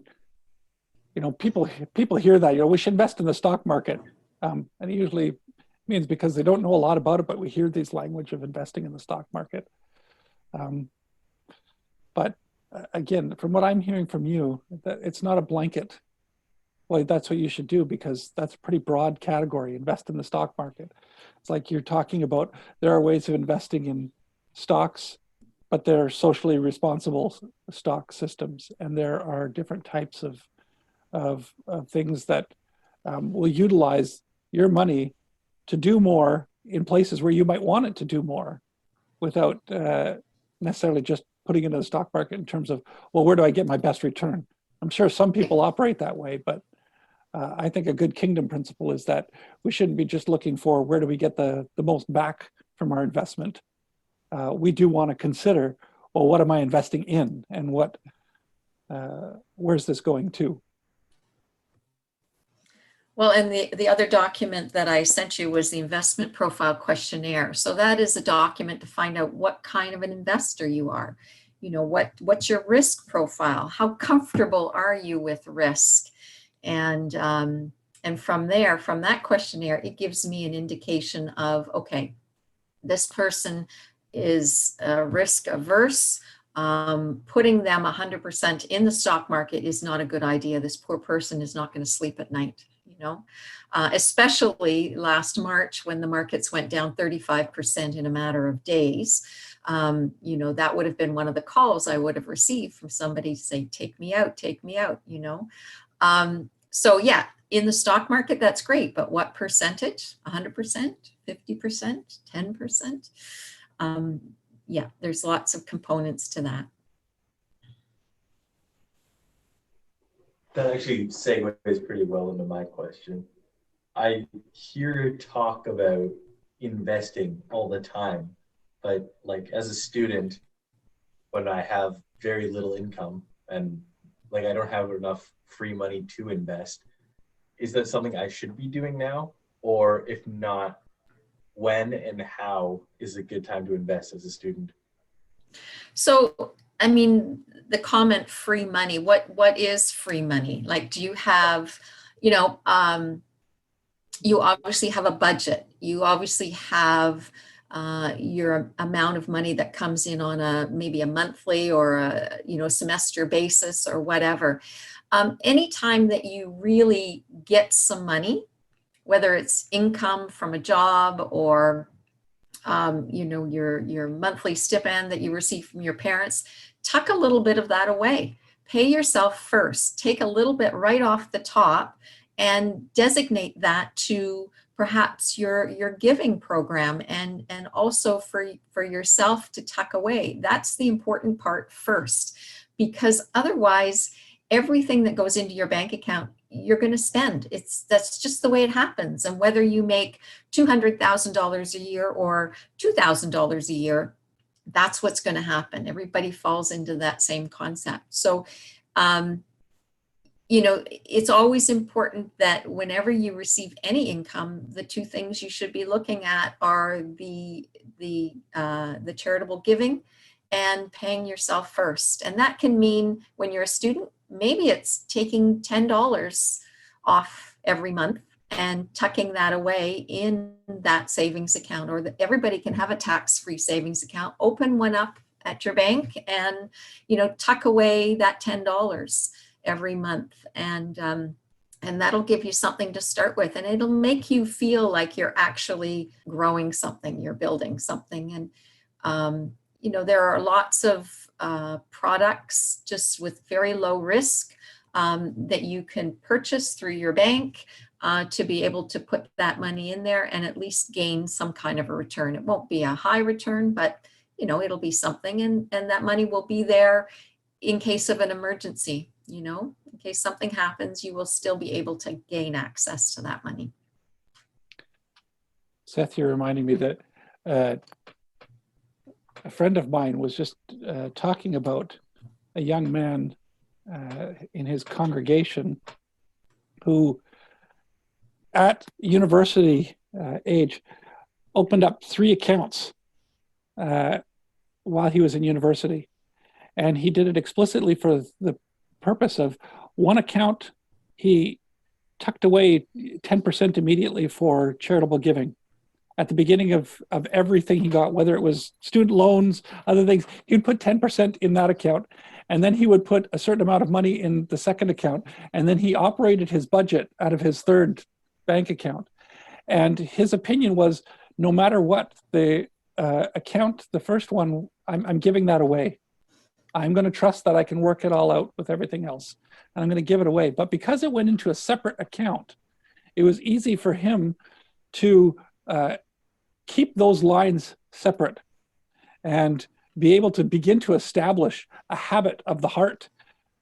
You know, people hear that, you know, we should invest in the stock market, and it usually means because they don't know a lot about it. But we hear this language of investing in the stock market. But again, from what I'm hearing from you, that it's not a blanket. Well, that's what you should do because that's a pretty broad category. Invest in the stock market. It's like you're talking about there are ways of investing in stocks, but there are socially responsible stock systems, and there are different types of things that will utilize your money to do more in places where you might want it to do more without necessarily just putting it in the stock market in terms of, well, where do I get my best return? I'm sure some people operate that way, but I think a good kingdom principle is that we shouldn't be just looking for where do we get the most back from our investment. We do want to consider, well, what am I investing in and where's this going to? Well, and the other document that I sent you was the investment profile questionnaire. So that is a document to find out what kind of an investor you are. You know, what's your risk profile? How comfortable are you with risk? And from there, from that questionnaire, it gives me an indication of, okay, this person is risk averse. Putting them 100% in the stock market is not a good idea. This poor person is not going to sleep at night. You know, especially last March when the markets went down 35% in a matter of days. You know, that would have been one of the calls I would have received from somebody to say, take me out, you know. So yeah, in the stock market, that's great. But what percentage? 100%, 50%, 10%? Yeah, there's lots of components to that. That actually segues pretty well into my question. I hear talk about investing all the time, but like as a student, when I have very little income and like I don't have enough free money to invest, is that something I should be doing now? Or if not, when and how is a good time to invest as a student? So, I mean, the comment free money, what is free money? Like, do you have, you know, you obviously have a budget. You obviously have your amount of money that comes in on maybe a monthly or a, you know, semester basis or whatever. Anytime that you really get some money, whether it's income from a job or you know, your monthly stipend that you receive from your parents, tuck a little bit of that away. Pay yourself first. Take a little bit right off the top and designate that to perhaps your giving program and also for yourself to tuck away. That's the important part first, because otherwise everything that goes into your bank account, you're going to spend. That's just the way it happens. And whether you make $200,000 a year or $2,000 a year, that's what's going to happen. Everybody falls into that same concept. So, you know, it's always important that whenever you receive any income, the two things you should be looking at are the charitable giving and paying yourself first. And that can mean when you're a student, maybe it's taking $10 off every month and tucking that away in that savings account, or that everybody can have a tax-free savings account. Open one up at your bank and, you know, tuck away that $10 every month, and that'll give you something to start with, and it'll make you feel like you're actually growing something, you're building something. And you know, there are lots of products just with very low risk that you can purchase through your bank to be able to put that money in there and at least gain some kind of a return. It won't be a high return, but you know, it'll be something, and that money will be there in case of an emergency. You know, in case something happens, you will still be able to gain access to that money. Seth, you're reminding me that a friend of mine was just talking about a young man in his congregation who at university age opened up 3 accounts while he was in university. And he did it explicitly for the purpose of one account. He tucked away 10% immediately for charitable giving. At the beginning of everything he got, whether it was student loans, other things, he would put 10% in that account. And then he would put a certain amount of money in the second account. And then he operated his budget out of his third bank account. And his opinion was, no matter what, the account, the first one, I'm giving that away. I'm going to trust that I can work it all out with everything else, and I'm going to give it away. But because it went into a separate account, it was easy for him to keep those lines separate and be able to begin to establish a habit of the heart,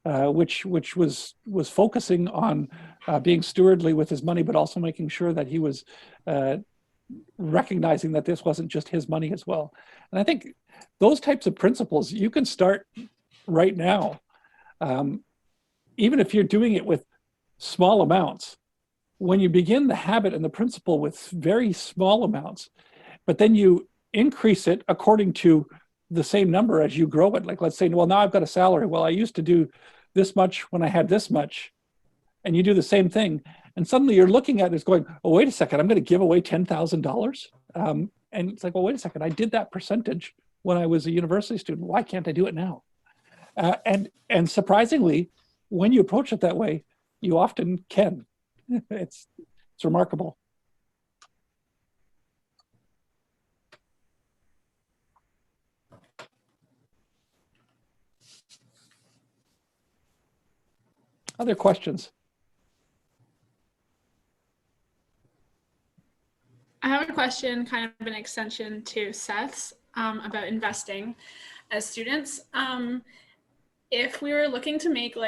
which was focusing on being stewardly with his money, but also making sure that he was recognizing that this wasn't just his money as well. And I think those types of principles you can start right now, even if you're doing it with small amounts. When you begin the habit and the principle with very small amounts, but then you increase it according to the same number as you grow it. Like, let's say, well, now I've got a salary. Well, I used to do this much when I had this much, and you do the same thing. And suddenly you're looking at this going, oh, wait a second, I'm going to give away $10,000. And it's like, well, wait a second, I did that percentage when I was a university student. Why can't I do it now? And surprisingly, when you approach it that way, you often can. It's remarkable. Other questions? I have a question, kind of an extension to Seth's, about investing as students. If we were looking to make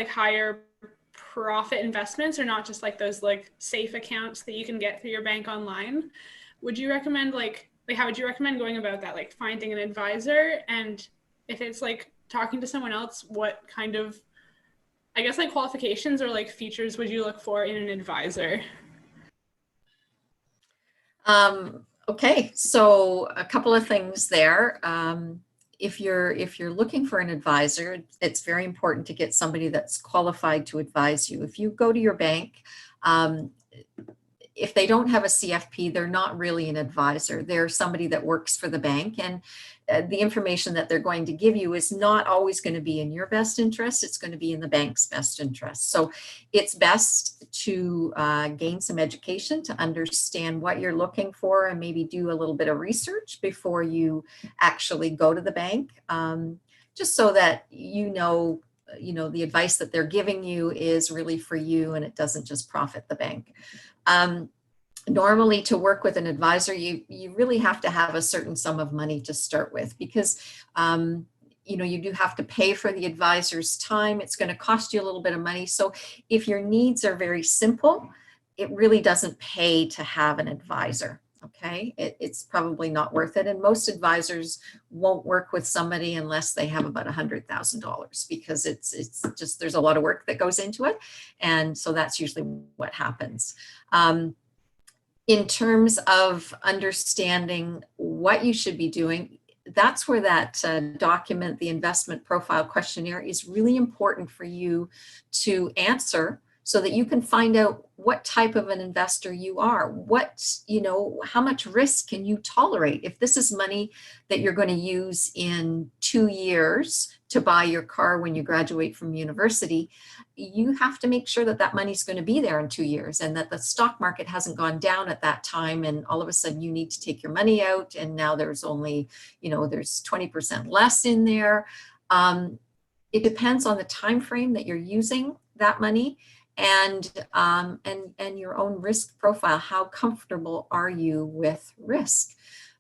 higher profit investments, or not just like those like safe accounts that you can get through your bank online, would you recommend how would you recommend going about that? Like finding an advisor, and if it's like talking to someone else, what kind of, qualifications or like features would you look for in an advisor? Okay, so a couple of things there. If you're looking for an advisor, it's very important to get somebody that's qualified to advise you. If you go to your bank, if they don't have a CFP, they're not really an advisor. They're somebody that works for the bank, and the information that they're going to give you is not always going to be in your best interest. It's going to be in the bank's best interest. So it's best to gain some education to understand what you're looking for, and maybe do a little bit of research before you actually go to the bank, just so that you know the advice that they're giving you is really for you and it doesn't just profit the bank. Normally, to work with an advisor, you really have to have a certain sum of money to start with, because you do have to pay for the advisor's time. It's going to cost you a little bit of money. So if your needs are very simple, it really doesn't pay to have an advisor. Okay, it's probably not worth it. And most advisors won't work with somebody unless they have about $100,000, because it's just, there's a lot of work that goes into it. And so that's usually what happens. In terms of understanding what you should be doing, that's where that document, the investment profile questionnaire, is really important for you to answer, so that you can find out what type of an investor you are. How much risk can you tolerate? If this is money that you're going to use in 2 years to buy your car when you graduate from university, you have to make sure that that money's going to be there in 2 years, and that the stock market hasn't gone down at that time, and all of a sudden you need to take your money out, and now there's only, there's 20% less in there. It depends on the time frame that you're using that money, and your own risk profile. How comfortable are you with risk?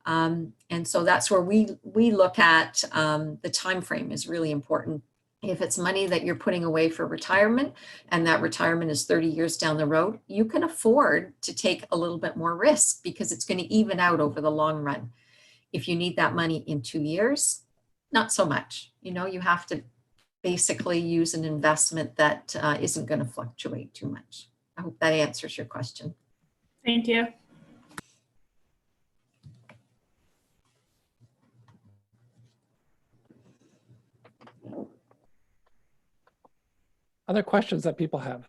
And so that's where we look at the time frame is really important. If it's money that you're putting away for retirement, and that retirement is 30 years down the road, you can afford to take a little bit more risk, because it's going to even out over the long run. If you need that money in 2 years, not so much. You have to basically use an investment that isn't going to fluctuate too much. I hope that answers your question. Thank you. Other questions that people have?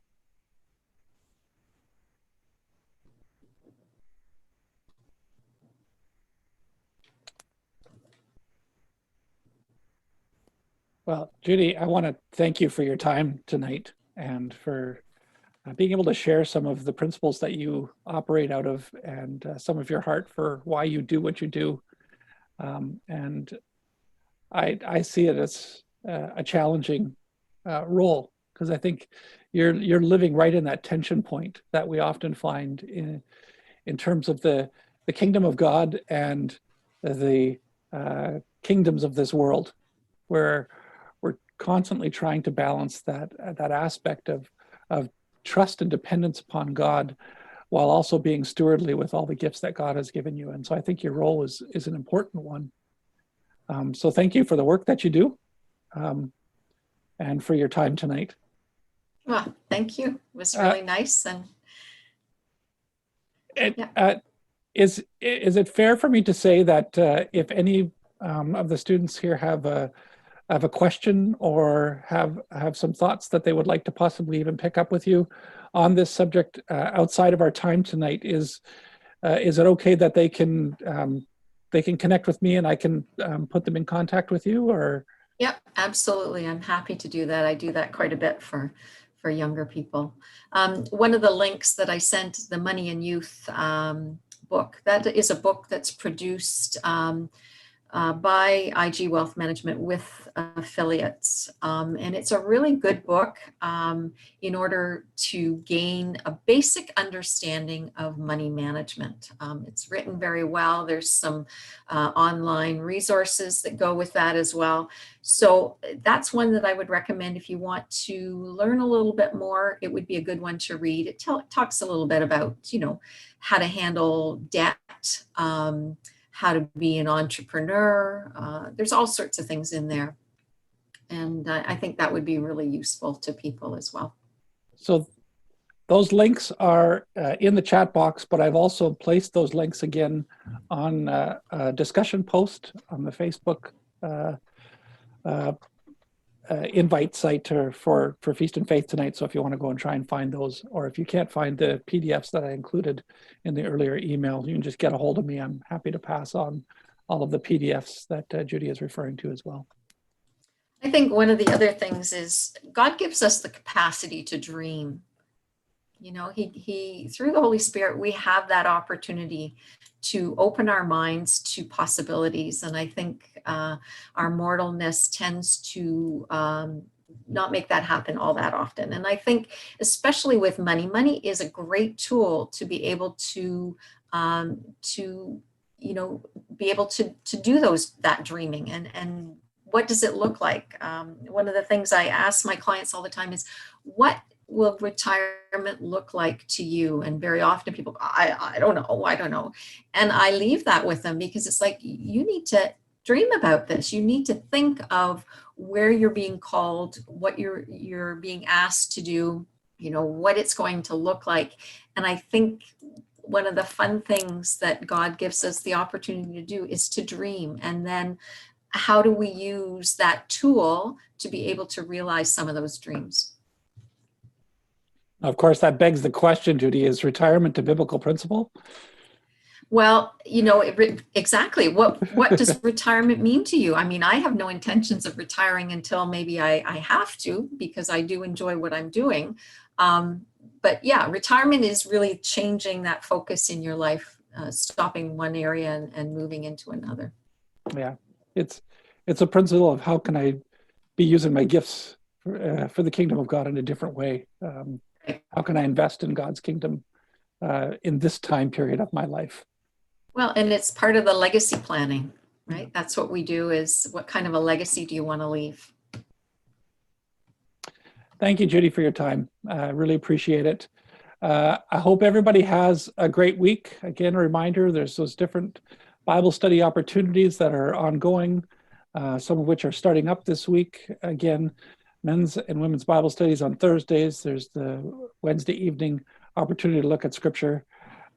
Well, Judy, I want to thank you for your time tonight, and for being able to share some of the principles that you operate out of, and some of your heart for why you do what you do. And I see it as a challenging role, because I think you're living right in that tension point that we often find in terms of the kingdom of God and the kingdoms of this world, where we're constantly trying to balance that aspect of trust and dependence upon God, while also being stewardly with all the gifts that God has given you. And so I think your role is an important one. So thank you for the work that you do, and for your time tonight. Well, thank you. It was really nice. And Is it fair for me to say that if any of the students here have a question, or have some thoughts that they would like to possibly even pick up with you on this subject outside of our time tonight, is it okay that they can connect with me, and I can put them in contact with you? Or yep, absolutely. I'm happy to do that. I do that quite a bit for younger people. One of the links that I sent, the Money and Youth book, that is a book that's produced by IG Wealth Management with affiliates. And it's a really good book in order to gain a basic understanding of money management. It's written very well. There's some online resources that go with that as well. So that's one that I would recommend if you want to learn a little bit more. It would be a good one to read. It talks a little bit about, how to handle debt, how to be an entrepreneur. There's all sorts of things in there. And I think that would be really useful to people as well. So those links are in the chat box, but I've also placed those links again on a discussion post on the Facebook invite site for Feast and Faith tonight. So if you want to go and try and find those, or if you can't find the PDFs that I included in the earlier email, you can just get a hold of me. I'm happy to pass on all of the PDFs that Judy is referring to as well. I think one of the other things is God gives us the capacity to dream. He through the Holy Spirit, we have that opportunity to open our minds to possibilities. And I think our mortalness tends to not make that happen all that often. And I think especially with money is a great tool to be able to be able to do that dreaming and what does it look like? One of the things I ask my clients all the time is, what will retirement look like to you? And very often people go, I don't know, I don't know. And I leave that with them, because it's like, you need to dream about this. You need to think of where you're being called, what you're being asked to do, you know, what it's going to look like. And I think one of the fun things that God gives us the opportunity to do is to dream. And then how do we use that tool to be able to realize some of those dreams? Of course, that begs the question, Judy, is retirement a biblical principle? Well, you know, exactly. What does retirement mean to you? I mean, I have no intentions of retiring until maybe I have to, because I do enjoy what I'm doing. But yeah, retirement is really changing that focus in your life, stopping one area and moving into another. Yeah, it's a principle of how can I be using my gifts for the kingdom of God in a different way. How can I invest in God's kingdom in this time period of my life? Well, and it's part of the legacy planning, right? That's what we do, is what kind of a legacy do you want to leave? Thank you, Judy, for your time. I really appreciate it. I hope everybody has a great week. Again, a reminder, there's those different Bible study opportunities that are ongoing, some of which are starting up this week. Again, men's and women's Bible studies on Thursdays. There's the Wednesday evening opportunity to look at scripture.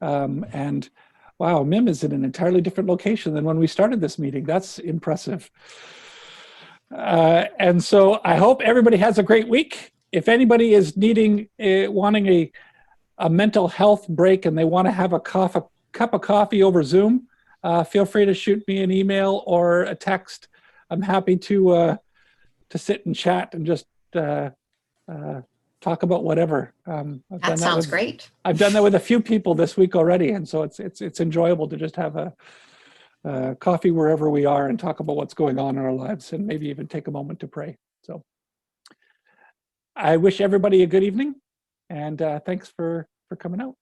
And wow, MIM is in an entirely different location than when we started this meeting. That's impressive. And so I hope everybody has a great week. If anybody is wanting a mental health break and they want to have a cup of coffee over Zoom, feel free to shoot me an email or a text. I'm happy to sit and chat and just talk about whatever. That sounds great. I've done that with a few people this week already, and so it's enjoyable to just have a coffee wherever we are and talk about what's going on in our lives, and maybe even take a moment to pray. So I wish everybody a good evening, and thanks for coming out.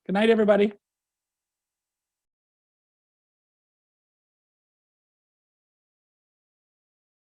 Good night, everybody.